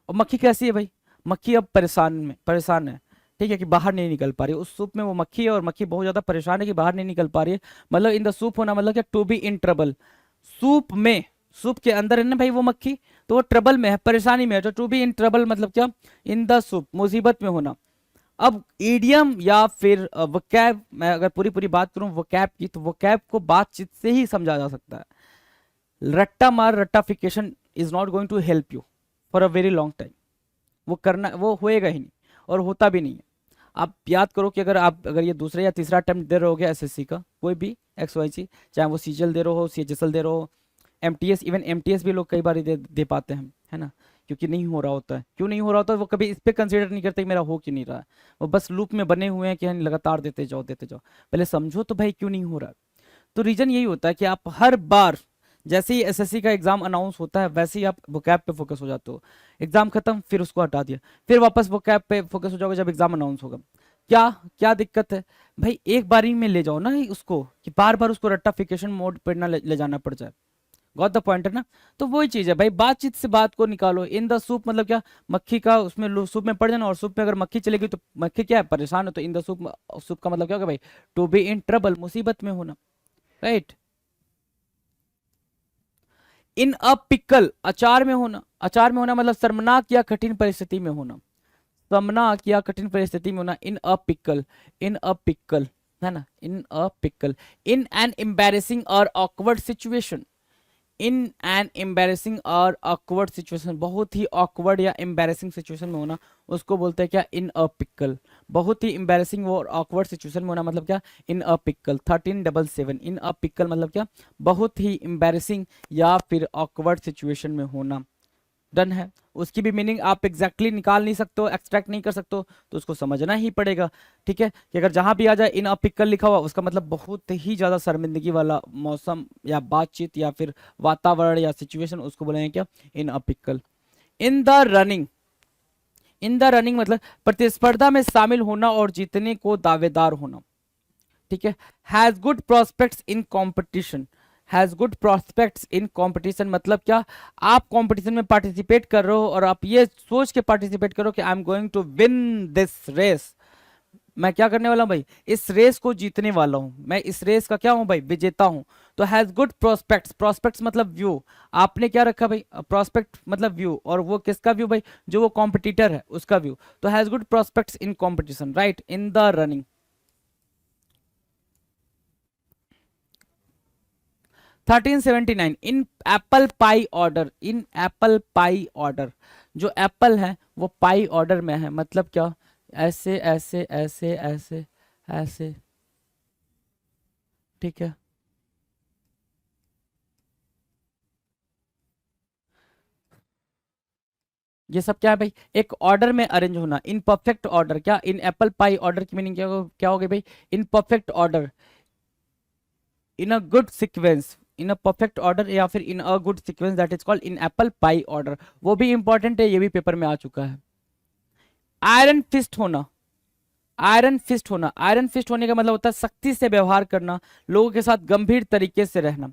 और मक्खी कैसी है भाई? मक्खी अब परेशान है, ठीक है, कि बाहर नहीं निकल पा रही है। उस सूप में वो मक्खी है, और मक्खी बहुत ज्यादा परेशान है कि बाहर नहीं निकल पा रही है। मतलब इन द सूप होना मतलब क्या? To be in trouble. Soup में, सूप के अंदर है ना भाई वो मक्खी, तो वो ट्रबल में है, परेशानी में है। तो टू बी इन ट्रबल मतलब क्या? इन द सूप, मुसीबत में होना। अब ईडियम या फिर वोकैब, मैं अगर पूरी पूरी बात करूं वोकैब की, तो वोकैब को बातचीत से ही समझा जा सकता है। रट्टा मार, रट्टाफिकेशन is not going to help you for a very long time. वो करना, वो होएगा ही नहीं, और होता भी नहीं है। आप याद करो कि अगर ये दूसरा या तीसरा अटेम्प्ट दे रहे हो एसएससी का, कोई भी एक्स वाई सी, चाहे वो सीजीएल दे रहे हो, सीएचएसएल दे रहे हो, एमटीएस, इवन एमटीएस भी लोग कई बार दे पाते हैं, है ना, क्योंकि नहीं हो रहा होता है। क्यों नहीं हो रहा होता है? वो कभी इस पे कंसीडर नहीं करते कि मेरा हो क्यों नहीं रहा है। वो बस लूप में बने हुए हैं कि लगातार देते जाओ देते जाओ। पहले समझो तो भाई क्यों नहीं हो रहा। तो रीजन यही होता है कि आप हर बार जैसे ही एसएससी का एग्जाम अनाउंस होता है, वैसे ही आप वोकैब पे फोकस हो जाते हो। एग्जाम खत्म, फिर उसको हटा दिया, फिर वापस वोकैब पे फोकस हो जाओगे जब एग्जाम अनाउंस होगा। क्या क्या दिक्कत है भाई? एक बारी में ले जाओ ना उसको, कि बार बार उसको रट्टाफिकेशन मोड पे ना ले जाना पड़ जाए। गॉट द पॉइंट है ना। तो वही चीज है भाई, बातचीत से बात को निकालो। इन द सूप मतलब क्या? मक्खी का उसमें सूप में पड़ जाना, और सूप में अगर मक्खी चलेगी तो मक्खी क्या है? परेशान है। तो इन द सूप, सूप का मतलब क्या होगा भाई? टू बी इन ट्रबल, मुसीबत में होना, राइट। इन अ पिकल, अचार में होना। अचार में होना मतलब शर्मनाक या कठिन परिस्थिति में होना, शर्मनाक या कठिन परिस्थिति में होना। इन a pickle, in a pickle, है ना, in a pickle. In an embarrassing और awkward situation, in an embarrassing और ऑकवर्ड सिचुएशन, बहुत ही ऑकवर्ड या एम्बैरेसिंग सिचुएशन में होना, उसको बोलते हैं क्या? In a pickle. बहुत ही एम्बैरेसिंग और ऑकवर्ड सिचुएशन में होना मतलब क्या? In a pickle. 1377, in a pickle मतलब क्या? बहुत ही एम्बैरेसिंग या फिर ऑकवर्ड सिचुएशन में होना। डन है। उसकी भी मीनिंग आप एग्जैक्टली निकाल नहीं सकते हो, एक्सट्रैक्ट नहीं कर सकते हो, तो उसको समझना ही पड़ेगा, ठीक है। कि अगर जहां भी आ जाए इन अ पिकल लिखा हुआ, उसका मतलब बहुत ही ज्यादा शर्मिंदगी वाला मौसम या बातचीत या फिर वातावरण या सिचुएशन, उसको बोलेंगे क्या? In a pickle. In the running, in the running मतलब प्रतिस्पर्धा में शामिल होना और जीतने को दावेदार होना, ठीक है। Has good prospects in competition, has good prospects in competition मतलब क्या? आप कंपटीशन में पार्टिसिपेट कर रहे हो, और आप ये सोच के पार्टिसिपेट करो कि I am going to win this race. मैं क्या करने वाला हूं भाई? इस रेस को जीतने वाला हूं, मैं इस रेस का क्या हूं भाई? विजेता हूं। तो हैज गुड प्रोस्पेक्ट्स, प्रोस्पेक्ट्स मतलब व्यू। आपने क्या रखा भाई? प्रोस्पेक्ट मतलब व्यू, और वो किसका व्यू भाई? जो वो कॉम्पिटिटर है उसका व्यू। तो has good prospects in competition, right, in the running. 1379, in apple pie order, in apple pie order. जो एप्पल है वो पाई ऑर्डर में है, मतलब क्या? ऐसे ऐसे ऐसे ऐसे ऐसे, ठीक है। ये सब क्या है भाई? एक ऑर्डर में अरेंज होना, इन परफेक्ट ऑर्डर। क्या? इन एप्पल पाई ऑर्डर की मीनिंग क्या हो गई भाई? In perfect order, in a good sequence, in a perfect order, या फिर in a good sequence, that is called in apple pie order. वो भी इंपॉर्टेंट है, ये भी पेपर में आ चुका है। आयरन फिस्ट होना, आयरन फिस्ट होना, आयरन फिस्ट होने का मतलब होता है सख्ती से व्यवहार करना, लोगों के साथ गंभीर तरीके से रहना।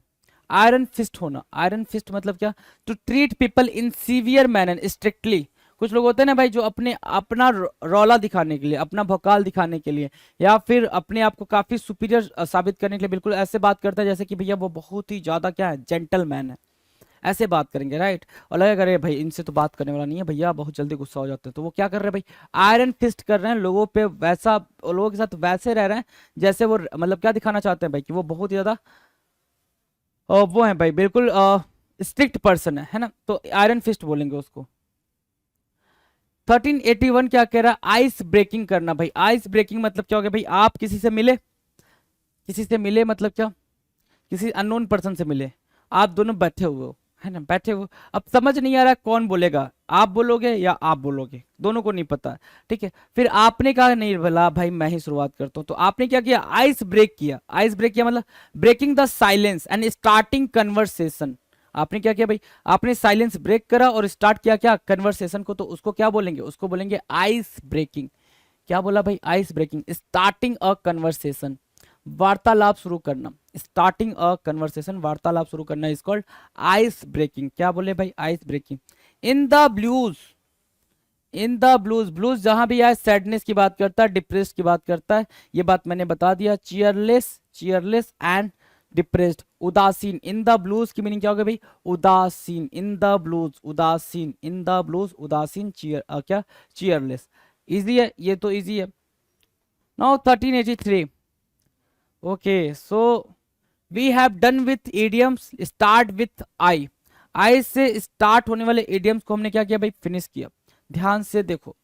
आयरन फिस्ट होना, आयरन फिस्ट मतलब क्या, to treat people in severe manner strictly. कुछ लोग होते हैं ना भाई जो अपने अपना रौला दिखाने के लिए, अपना भौकाल दिखाने के लिए, या फिर अपने आप को काफी सुपीरियर साबित करने के लिए बिल्कुल ऐसे बात करता है जैसे कि भैया वो बहुत ही ज्यादा क्या है, जेंटलमैन है, ऐसे बात करेंगे, राइट। और लगेगा अरे भाई इनसे तो बात करने वाला नहीं है, भैया बहुत जल्दी गुस्सा हो जाते हैं, तो वो क्या कर रहे हैं भाई, आयरन फिस्ट कर रहे हैं लोगों पे, वैसा लोगों के साथ वैसे रह रहे हैं जैसे वो मतलब क्या दिखाना चाहते हैं भाई कि वो बहुत ही ज्यादा वो है भाई, बिल्कुल स्ट्रिक्ट पर्सन है ना, तो आयरन फिस्ट बोलेंगे उसको। 1381 क्या कह रहा है, आइस ब्रेकिंग करना भाई। आइस ब्रेकिंग मतलब क्या हो गया भाई, आप किसी से मिले, किसी से मिले मतलब क्या, किसी अननोन पर्सन से मिले, आप दोनों बैठे हुए हो, है ना, बैठे हुए, अब समझ नहीं आ रहा कौन बोलेगा, आप बोलोगे या आप बोलोगे, दोनों को नहीं पता, ठीक है। फिर आपने कहा नहीं भला भाई मैं ही शुरुआत करता हूं, तो आपने क्या किया, आइस ब्रेक किया। आइस ब्रेक किया मतलब breaking the silence and starting conversation. आपने क्या किया भाई, आपने साइलेंस ब्रेक करा और स्टार्ट किया क्या, कन्वर्सेशन को, तो उसको क्या बोलेंगे, उसको बोलेंगे आइस ब्रेकिंग। क्या बोला भाई, ice breaking, starting a conversation, वार्तालाप शुरू करना, स्टार्टिंग अ कन्वर्सेशन, वार्तालाप शुरू करना इज कॉल्ड आइस ब्रेकिंग। क्या बोले भाई, ice breaking. In the blues, in the blues, blues जहां भी आए सैडनेस की बात करता है, डिप्रेस्ड की बात करता है, ये बात मैंने बता दिया। चीयरलेस, चीयरलेस एंड डिप्रेस्ड, उदासीन। इन द ब्लूज की मीनिंग क्या होगा भाई, उदासीन, इन द ब्लूज उदासीन, इन द ब्लूज उदासीन, चीयर क्या, चीयरलेस। इजी है ये, तो इजी है। Now 1383, okay so we have done with idioms start with I. I से स्टार्ट होने वाले इडियम्स को हमने क्या किया भाई, फिनिश किया। ध्यान से देखो,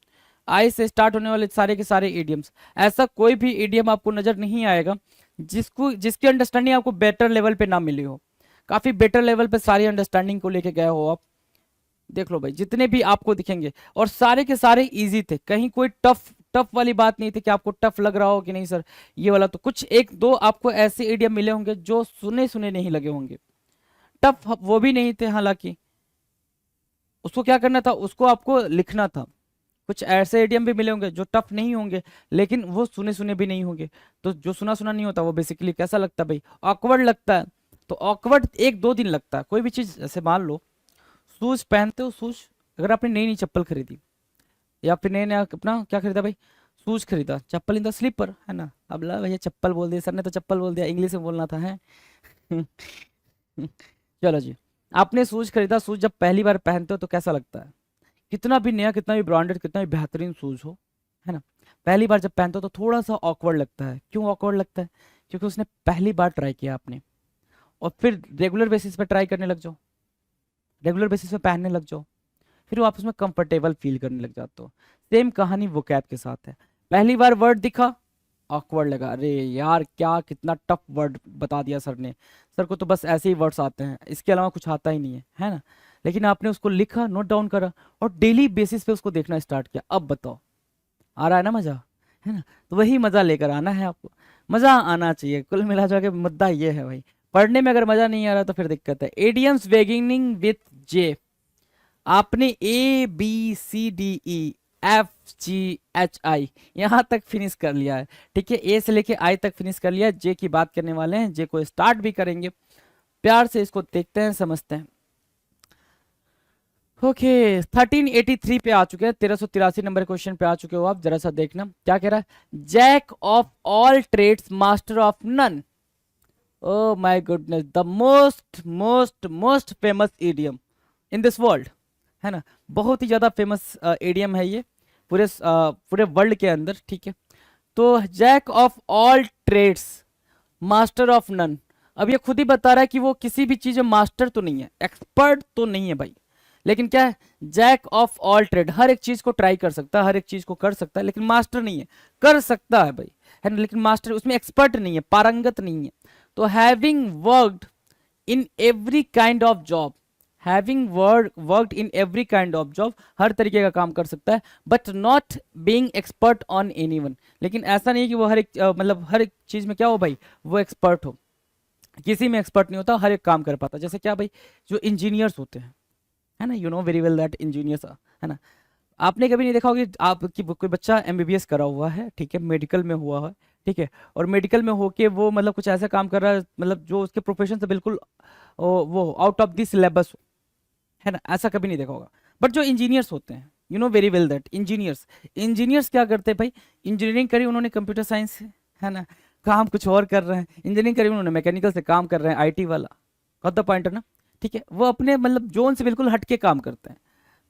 आई से स्टार्ट होने वाले सारे के सारे इडियम्स, ऐसा कोई भी इडियम आपको नजर नहीं आएगा जिसको, जिसकी अंडरस्टैंडिंग आपको बेटर लेवल पे ना मिली हो। काफी बेटर लेवल पे सारी अंडरस्टैंडिंग को लेके गए हो आप, देख लो भाई जितने भी आपको दिखेंगे, और सारे के सारे इजी थे, कहीं कोई टफ टफ वाली बात नहीं थी कि आपको टफ लग रहा हो कि नहीं सर ये वाला, तो कुछ एक दो आपको ऐसे इडियम मिले होंगे जो सुने सुने नहीं लगे होंगे, टफ वो भी नहीं थे, हालांकि उसको क्या करना था, उसको आपको लिखना था। कुछ ऐसे इडियम भी मिले होंगे जो टफ नहीं होंगे लेकिन वो सुने सुने भी नहीं होंगे, तो जो सुना सुना नहीं होता वो बेसिकली कैसा लगता है भाई, ऑकवर्ड लगता है। तो ऑकवर्ड एक दो दिन लगता है, कोई भी चीज, जैसे मान लो शूज पहनते हो, शूज अगर आपने नई नई चप्पल खरीदी, या फिर नया नया अपना क्या खरीदा भाई, शूज खरीदा, चप्पल इन द स्लीपर, है ना, अब ला भैया चप्पल बोल दिया सर ने, तो चप्पल बोल दिया, इंग्लिश में बोलना था है। चलो जी, आपने शूज खरीदा, शूज जब पहली बार पहनते हो तो कैसा लगता है, कितना भी नया, कितना भी ब्रांडेड, कितना भी बेहतरीन शूज हो, है ना, पहली बार जब पहनते हो तो थोड़ा सा ऑकवर्ड लगता है। क्यों ऑकवर्ड लगता है, क्योंकि उसने पहली बार ट्राई किया आपने, और फिर रेगुलर बेसिस पे ट्राई करने लग जाओ, रेगुलर बेसिस पे पहनने लग जाओ, फिर वो आप उसमें कंफर्टेबल फील करने लग जाते हो। सेम कहानी वोकैब के साथ है, पहली बार वर्ड दिखा, ऑकवर्ड लगा, अरे यार क्या कितना टफ वर्ड बता दिया सर ने, सर को तो बस ऐसे ही वर्ड्स आते हैं, इसके अलावा कुछ आता ही नहीं है ना। लेकिन आपने उसको लिखा, नोट डाउन करा, और डेली बेसिस पे उसको देखना स्टार्ट किया, अब बताओ आ रहा है ना मजा, है ना। तो वही मजा लेकर आना है आपको, मजा आना चाहिए, कुल मिला जुला के मुद्दा ये है भाई। पढ़ने में अगर मजा नहीं आ रहा तो फिर दिक्कत है। एडियम्स बिगिनिंग विथ जे, आपने A B C D E F G H I यहां तक फिनिश कर लिया है, ठीक है, ए से लेके आई तक फिनिश कर लिया है। जे की बात करने वाले हैं, जे को स्टार्ट भी करेंगे, प्यार से इसको देखते हैं, समझते हैं। ओके 1383 पे आ चुके हैं, 1383 नंबर क्वेश्चन पे आ चुके हो आप, जरा सा देखना क्या कह रहा है, jack of all trades master of none. Oh my goodness, the most most most famous idiom in this world, है ना, बहुत ही ज्यादा फेमस इडियम है ये पूरे वर्ल्ड के अंदर, ठीक है। तो jack of all trades master of none, अब ये खुद ही बता रहा है कि वो किसी भी चीज में मास्टर तो नहीं है, एक्सपर्ट तो नहीं है भाई, लेकिन क्या है, जैक ऑफ ऑल ट्रेड, हर एक चीज को ट्राई कर सकता है, हर एक चीज को कर सकता है, लेकिन मास्टर नहीं है, कर सकता है भाई, है ना, लेकिन मास्टर उसमें एक्सपर्ट नहीं है, पारंगत नहीं है। तो having worked in every kind of job, having worked in every kind of job, हर तरीके का काम कर सकता है, but not being expert on anyone, लेकिन ऐसा नहीं है कि वो हर एक मतलब हर एक चीज में क्या हो भाई, वो एक्सपर्ट हो, किसी में एक्सपर्ट नहीं होता, हर एक काम कर पाता। जैसे क्या भाई, जो इंजीनियर्स होते हैं, है ना, you know very well that engineers, है ना, आपने कभी नहीं देखा होगा कि आपकी कोई बच्चा एमबीबीएस करा हुआ है, ठीक है, मेडिकल में हुआ है, ठीक है, और मेडिकल में होके वो मतलब कुछ ऐसा काम कर रहा है मतलब जो उसके प्रोफेशन से बिल्कुल वो आउट ऑफ द सिलेबस है ना, ऐसा कभी नहीं देखा होगा। बट जो इंजीनियर्स होते हैं, you know very well that engineers, engineers क्या करते हैं भाई, इंजीनियरिंग करी उन्होंने कंप्यूटर साइंस से, है ना, काम कुछ और कर रहे हैं, इंजीनियरिंग करी उन्होंने मैकेनिकल से काम कर रहे हैं, आईटी वाला, गॉट द पॉइंट है ना, ठीक है, वो अपने मतलब जोन से बिल्कुल हट के काम करते हैं।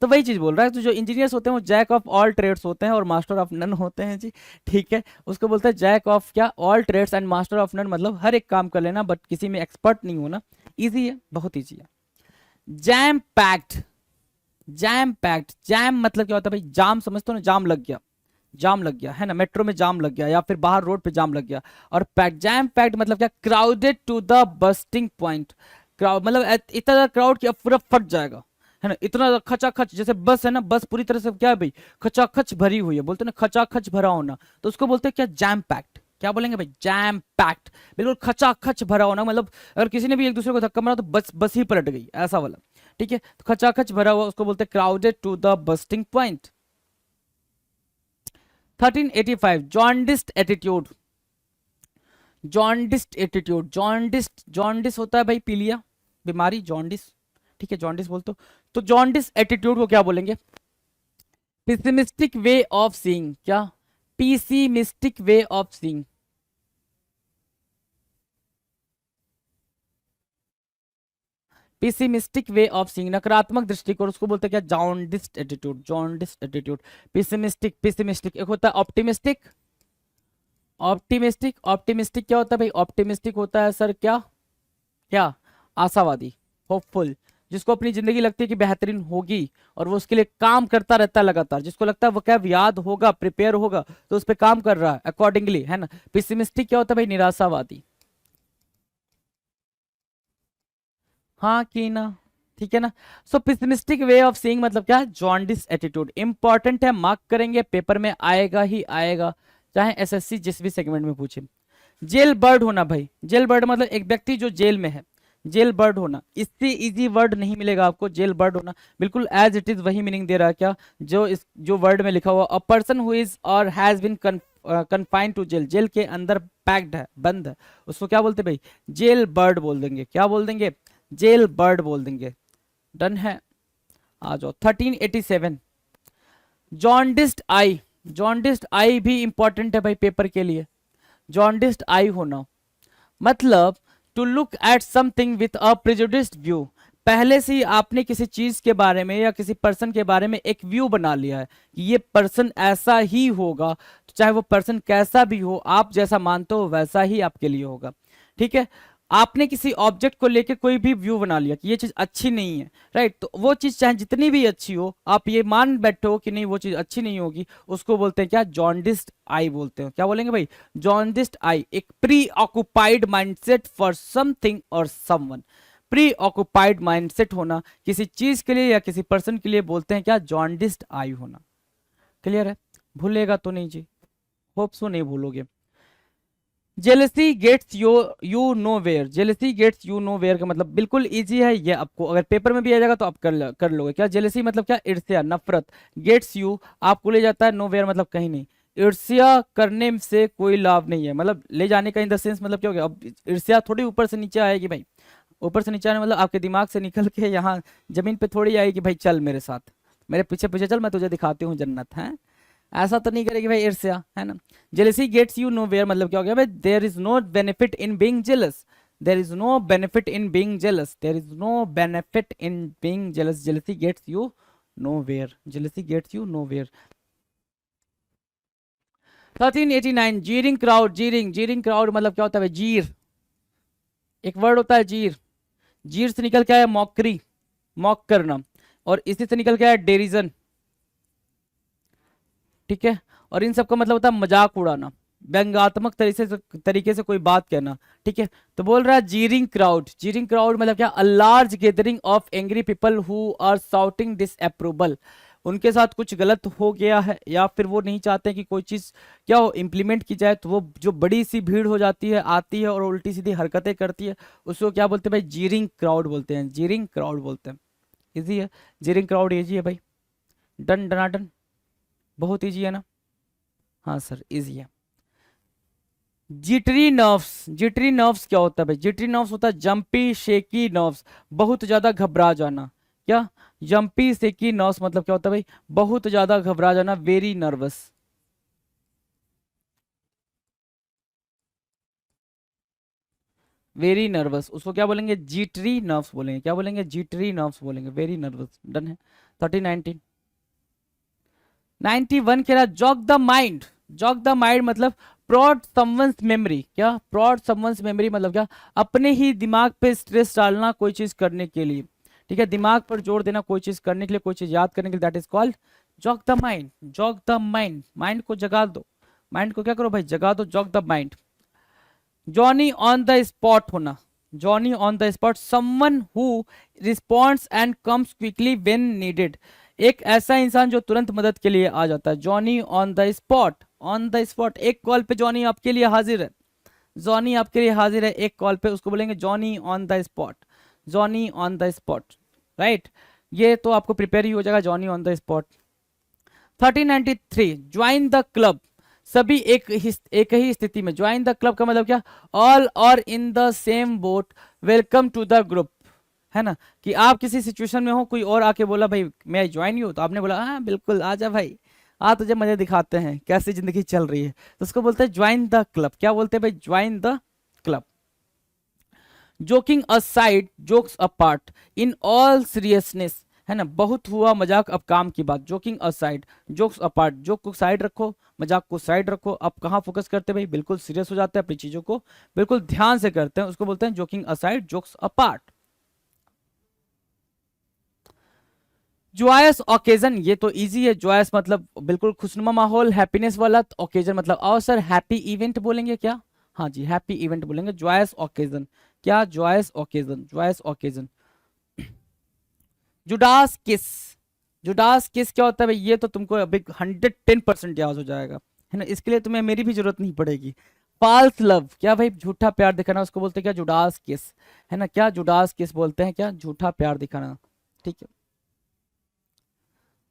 तो वही चीज बोल रहा है, तो जो इंजीनियर्स होते हैं वो जैक ऑफ ऑल ट्रेड्स होते हैं और मास्टर ऑफ नन होते हैं जी, ठीक है, उसको बोलते हैं जैक ऑफ क्या, all trades and master of none, मतलब हर एक काम कर लेना बट किसी में एक्सपर्ट नहीं होना। इजी है, बहुत ईजी है। Jam packed, jam packed, jam मतलब क्या होता है भाई, जाम समझते हो ना, जाम लग गया, जाम लग गया है ना, मेट्रो में जाम लग गया या फिर बाहर रोड पे जाम लग गया। और पैक्ड, जैम पैक्ड मतलब क्या, crowded to the bursting point, crowd मतलब इतना ज्यादा क्राउड कि अब पूरा फट जाएगा, है ना, इतना खचाखच, जैसे बस है ना, बस पूरी तरह से क्या है भाई, खचाखच भरी हुई है, बोलते हैं ना खचाखच भरा होना, तो उसको बोलते हैं क्या, जैम पैक्ड। क्या बोलेंगे भाई, जैम पैक्ड, बिल्कुल खचाखच भरा होना, मतलब अगर किसी ने भी एक दूसरे को धक्का मारा तो बस बस ही पलट गई, ऐसा वाला, ठीक है, तो खचाखच भरा हुआ उसको बोलते हैं crowded to the bursting point. 1385 jaundiced attitude, jaundiced attitude, jaundiced, jaundice होता है भाई पीलिया बीमारी, जॉन्डिस, ठीक है, जॉन्डिस बोलते हो, तो जॉन्डिस एटीट्यूड को क्या बोलेंगे, पिसिमिस्टिक वे ऑफ सीइंग, क्या, pessimistic way of seeing, pessimistic way of seeing, नकारात्मक दृष्टिकोण, उसको बोलते हैं क्या, जॉन्डिस्ड एटीट्यूड, जॉन्डिस्ड एटीट्यूड। पिसिमिस्टिक, पिसिमिस्टिक एक होता है ऑप्टिमिस्टिक, ऑप्टिमिस्टिक, ऑप्टिमिस्टिक क्या होता है भाई, ऑप्टिमिस्टिक होता है सर क्या, क्या, आशावादी, होपफुल, जिसको अपनी जिंदगी लगती है कि बेहतरीन होगी और वो उसके लिए काम करता रहता है लगातार, जिसको लगता है वो क्या याद होगा, प्रिपेयर होगा, तो उस पर काम कर रहा है अकॉर्डिंगली, है ना। पिसिमिस्टिक क्या होता है भाई, निराशावादी, हाँ कि ना, ठीक है ना। सो पिसिमिस्टिक वे ऑफ सीइंग मतलब क्या, जॉन्डिस एटीट्यूड, इंपॉर्टेंट है, मार्क करेंगे, पेपर में आएगा ही आएगा, चाहे एसएससी जिस भी सेगमेंट में पूछे। जेल बर्ड होना भाई, जेल बर्ड मतलब एक व्यक्ति जो जेल में है, जेल बर्ड होना, इससे इजी वर्ड नहीं मिलेगा आपको, जेल बर्ड होना बिल्कुल एज इट इज वही मीनिंग दे रहा है, क्या, जो इस जो वर्ड में लिखा हुआ, अ पर्सन हु इज और has been confined to jail, jail के अंदर पैक्ड है, बंद है, उसको क्या बोलते भाई, जेल बर्ड बोल देंगे, क्या बोल देंगे, जेल बर्ड बोल देंगे। डन है, आ जाओ 1387 जॉन्डिस्ड आई, जॉन्डिस्ड आई भी इंपॉर्टेंट है भाई पेपर के लिए, जॉन्डिस्ड आई होना मतलब to look at something with a prejudiced view, पहले से ही आपने किसी चीज के बारे में या किसी पर्सन के बारे में एक व्यू बना लिया है कि ये पर्सन ऐसा ही होगा, तो चाहे वो पर्सन कैसा भी हो, आप जैसा मानते हो वैसा ही आपके लिए होगा, ठीक है। आपने किसी ऑब्जेक्ट को लेकर कोई भी व्यू बना लिया कि ये चीज अच्छी नहीं है, राइट, तो वो चीज चाहे जितनी भी अच्छी हो, आप ये मान बैठे हो कि नहीं वो चीज अच्छी नहीं होगी, उसको बोलते हैं क्या, जॉन्डिस्ड आई बोलते हैं। क्या बोलेंगे भाई, जॉन्डिस्ड आई, एक pre occupied mindset for something और समवन, प्री ऑक्युपाइड माइंडसेट होना किसी चीज के लिए या किसी पर्सन के लिए बोलते हैं क्या, जॉन्डिस्ड आई होना। क्लियर है, भूलेगा तो नहीं जी, होप सो नहीं भूलोगे। Jealousy gets you nowhere, jealousy gets you nowhere का मतलब बिल्कुल इजी है ये, आपको अगर पेपर में भी आ जाएगा तो आप कर लोगे। क्या जेलसी मतलब क्या, ईर्ष्या, नफरत, गेट्स यू आपको ले जाता है, नो वेयर मतलब कहीं नहीं, ईर्ष्या करने से कोई लाभ नहीं है, मतलब ले जाने का इन द सेंस मतलब क्या हो गया, अब ईर्ष्या थोड़ी ऊपर से नीचे आएगी भाई, ऊपर से नीचे आने मतलब आपके दिमाग से निकल के यहाँ जमीन पे थोड़ी आएगी भाई, चल मेरे साथ, मेरे पीछे पीछे चल, मैं तुझे दिखाती हूँ जन्नत है, ऐसा तो नहीं करेगी भाई ईर्ष्या, है ना। Jealousy gets you nowhere मतलब क्या हो गया भाई, there is no benefit in being jealous, there is no benefit in being jealous, there is no benefit in being jealous, jealousy gets you nowhere, jealousy gets you nowhere. 1389 jeering crowd, jeering, jeering crowd मतलब क्या होता है भाई, जीर, एक वर्ड होता है जीर, जीर से निकल के आया मॉकरी, मॉक करना, और इसी से निकल के आया डेरिजन, ठीक है, और इन सब का मतलब होता है मजाक उड़ाना, व्यंग्यात्मक तरीके से कोई बात कहना, ठीक है। तो बोल रहा है जीरिंग क्राउड, जीरिंग क्राउड मतलब क्या, a large gathering of angry people who are shouting disapproval, उनके साथ कुछ गलत हो गया है या फिर वो नहीं चाहते कि कोई चीज क्या हो इम्प्लीमेंट की जाए, तो वो जो बड़ी सी भीड़ हो जाती है, आती है और उल्टी सीधी हरकतें करती है, उसको क्या बोलते हैं भाई, जीरिंग क्राउड बोलते हैं, जीरिंग क्राउड बोलते हैं। इजी है, जीरिंग क्राउड इजी है भाई, डन डनाडन। बहुत इजी है ना? हाँ सर इजी है। जिटरी नर्व्स, जिटरी नर्व्स क्या होता है भाई? जिटरी नर्व्स होता है जंपी शेकी नर्व्स, बहुत ज्यादा घबरा जाना। क्या? जंपी शेकी नर्व्स मतलब क्या होता है भाई? बहुत ज्यादा घबरा जाना, वेरी नर्वस। वेरी नर्वस, उसको क्या बोलेंगे? जिटरी नर्व्स बोलेंगे। क्या बोलेंगे? जिटरी नर्व्स बोलेंगे, वेरी नर्वस। डन है। 30 91 कह रहा jog the mind. Jog the mind मतलब प्रॉड समवंस मेमोरी। क्या? प्रॉड समवंस मेमोरी मतलब क्या? अपने ही दिमाग पे स्ट्रेस डालना कोई चीज करने के लिए, ठीक है, दिमाग पर जोर देना कोई चीज करने के लिए, कोई चीज याद करने के लिए, that is called jog the mind. Jog the mind, mind को जगा दो, माइंड को क्या करो भाई? जगा दो, jog the mind. Johnny on the spot होना, Johnny on the spot, someone who responds and comes quickly when needed, एक ऐसा इंसान जो तुरंत मदद के लिए आ जाता है। Johnny on the spot, on the spot, एक कॉल पे जॉनी आपके लिए हाजिर है, जॉनी आपके लिए हाजिर है एक कॉल पे, उसको बोलेंगे Johnny on the spot, Johnny on the spot, right. ये तो आपको प्रिपेयर ही हो जाएगा, Johnny on the spot. 1393 join the club, सभी एक ही स्थिति में। ज्वाइन द क्लब का मतलब क्या? ऑल और in the same boat, welcome to the group, है ना? कि आप किसी सिचुएशन में हो, कोई और आके बोला भाई मैं ज्वाइन यू, तो आपने बोला हाँ बिल्कुल आ जा भाई, आ तुझे मजे दिखाते हैं कैसी जिंदगी चल रही है, तो उसको बोलते हैं ज्वाइन द क्लब। क्या बोलते हैं भाई? Join the club. Joking aside, jokes apart, in all seriousness, है ना? बहुत हुआ मजाक, अब काम की बात। Joking aside, jokes apart, joke को साइड रखो, मजाक को साइड रखो, अब कहाँ फोकस करते हैं भाई? बिल्कुल सीरियस हो जाते हैं, अपनी चीजों को बिल्कुल ध्यान से करते हैं, उसको बोलते हैं joking aside, jokes apart. Joyous occasion, ये तो इजी है। जॉयस मतलब बिल्कुल खुशनुमा माहौल, हैप्पीनेस वाला। ओकेजन मतलब अवसर, हैप्पी इवेंट बोलेंगे क्या? हाँ जी, हैप्पी इवेंट बोलेंगे। जॉयस ओकेजन, क्या? Joyous occasion, joyous occasion. Judas kiss, Judas kiss क्या होता है भाई? ये तो तुमको अभी 110% याद हो जाएगा, है ना? इसके लिए तुम्हें मेरी भी जरूरत नहीं पड़ेगी। फाल्स लव, क्या भाई? झूठा प्यार दिखाना, उसको बोलते हैं क्या? जुडास किस, है ना? क्या? जुडास किस बोलते हैं क्या? झूठा प्यार दिखाना, ठीक है।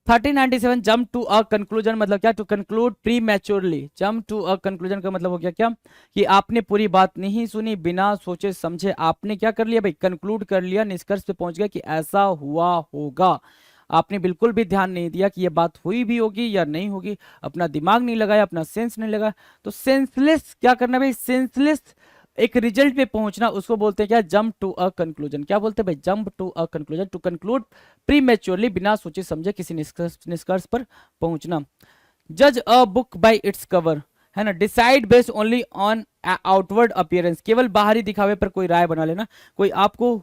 1397 जंप टू अ कंक्लूजन मतलब क्या? To conclude prematurely. Jump to a conclusion का मतलब हो गया क्या? कि आपने पूरी बात नहीं सुनी, बिना सोचे समझे आपने क्या कर लिया भाई? कंक्लूड कर लिया, निष्कर्ष पे पहुंच गया कि ऐसा हुआ होगा। आपने बिल्कुल भी ध्यान नहीं दिया कि ये बात हुई भी होगी या नहीं होगी, अपना दिमाग नहीं लगाया, अपना सेंस नहीं लगाया। तो सेंसलेस क्या करना भाई? सेंसलेस एक रिजल्ट पे पहुंचना, उसको बोलते हैं क्या? Jump to a conclusion. क्या बोलते हैं भाई? Jump to a conclusion, to conclude prematurely, बिना सोचे समझे किसी निष्कर्ष पर पहुंचना। जज a book by its cover, है ना? Decide based only on outward appearance, केवल बाहरी दिखावे पर कोई राय बना लेना। कोई आपको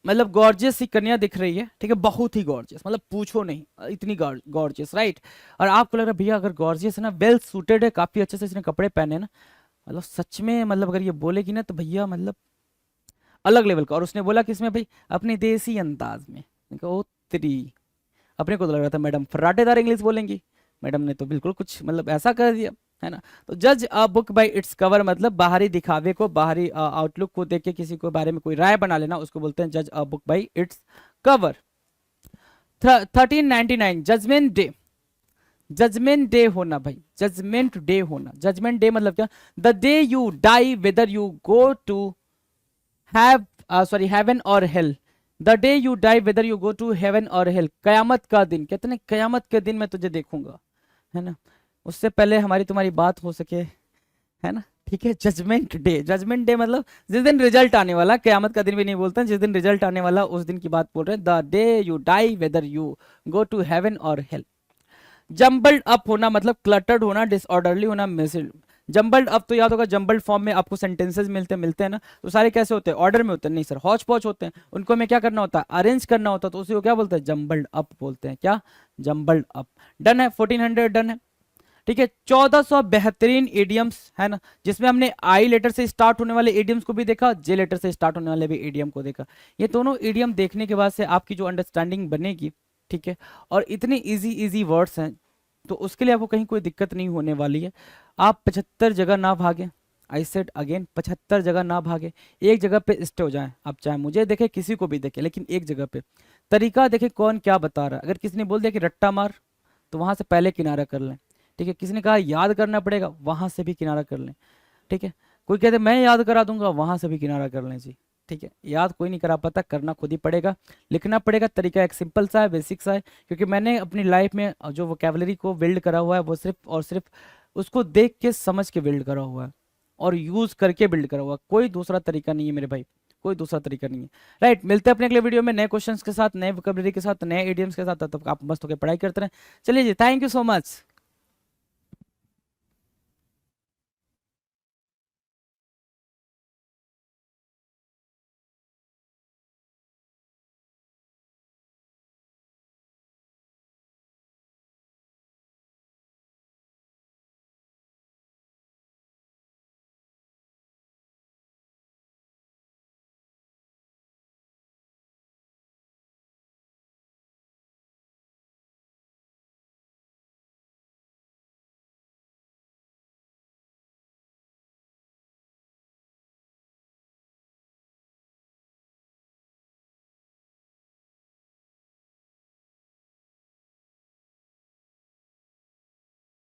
मतलब गॉर्जियस सी कन्या दिख रही है, ठीक है, बहुत ही गॉर्जियस, मतलब पूछो नहीं, इतनी गॉर्जियस, राइट? और आपको लग रहा है भैया अगर गॉर्जियस है ना, वेल सूटेड है, काफी अच्छे से इसने कपड़े पहने हैं ना, मतलब सच में, मतलब अगर ये बोलेगी ना तो भैया मतलब अलग लेवल का। और उसने बोला कि इसमें भाई अपने देसी अंदाज में, मैंने कहा, ओ तेरी, अपने को तो लग रहा था मैडम फर्राटेदार इंग्लिश बोलेंगी, मैडम ने तो बिल्कुल कुछ मतलब ऐसा कर दिया, है ना? तो जज a book by its cover मतलब बाहरी दिखावे को, बाहरी आउटलुक को देख के किसी को बारे में कोई राय बना लेना, उसको बोलते हैं जज a book by its cover. 1399 judgement day, judgement day होना भाई, जजमेंट डे होना। जजमेंट डे मतलब क्या? The day you die whether you go to have sorry heaven और hell, the day you die whether you go to heaven और हेल, कयामत का दिन। कहते हैं कयामत के दिन मैं तुझे देखूंगा, है ना? उससे पहले हमारी तुम्हारी बात हो सके, है ना? ठीक है। जजमेंट डे, जजमेंट डे मतलब जिस दिन रिजल्ट आने वाला, कयामत का दिन भी नहीं बोलते हैं, जिस दिन रिजल्ट आने वाला उस दिन की बात बोल रहे हैं। The day you die whether you go to heaven और हेल। जम्बल्ड अप होना मतलब क्लटर्ड होना, डिसऑर्डरली होना, मिसल्ड। जम्बल्ड अप तो याद होगा, जम्बल्ड फॉर्म में आपको सेंटेंसेस मिलते हैं ना, तो सारे कैसे होते हैं? ऑर्डर में होते हैं? नहीं सर, हौच पौच होते हैं, उनको हमें क्या करना होता है? अरेंज करना होता है, तो उसी को क्या बोलते हैं? जम्बल्ड अप बोलते हैं। क्या? Jumbled up. डन है, 1400 डन है, ठीक है। 1400 बेहतरीन इडियम्स, है ना, जिसमें हमने आई लेटर से स्टार्ट होने वाले इडियम्स को भी देखा, जे लेटर से स्टार्ट होने वाले भी इडियम को देखा। ये दोनों इडियम देखने के बाद से आपकी जो अंडरस्टैंडिंग बनेगी, ठीक है, और इतने इजी इजी वर्ड्स हैं, तो उसके लिए आपको कहीं कोई दिक्कत नहीं होने वाली है। आप 75 जगह ना भागे, आई सेड अगेन, 75 जगह ना भागे, एक जगह पे स्टे हो जाएं। आप चाहे मुझे देखे, किसी को भी देखे, लेकिन एक जगह पे तरीका देखे कौन क्या बता रहा है। अगर किसी ने बोल दिया कि रट्टा मार, तो वहाँ से पहले किनारा कर लें। ठीक है, किसी ने कहा याद करना पड़ेगा, वहाँ से भी किनारा कर लें। ठीक है, कोई कहते मैं याद करा दूंगा, वहाँ से भी किनारा कर लें जी। ठीक है, याद कोई नहीं करा पाता, करना खुद ही पड़ेगा, लिखना पड़ेगा। तरीका एक सिंपल सा है, बेसिक सा है, क्योंकि मैंने अपनी लाइफ में जो वोकेबलरी को बिल्ड करा हुआ है वो सिर्फ और सिर्फ उसको देख के समझ के बिल्ड करा हुआ है और यूज़ करके बिल्ड करा हुआ है। कोई दूसरा तरीका नहीं है मेरे भाई, कोई दूसरा तरीका नहीं है। राइट, मिलते हैं अपने अगले वीडियो में नए क्वेश्चंस के साथ, नए वोकेबलरी के साथ, नए इडियम्स के साथ। तब तक आप मस्त होकर पढ़ाई करते रहें। चलिए जी, थैंक यू सो मच।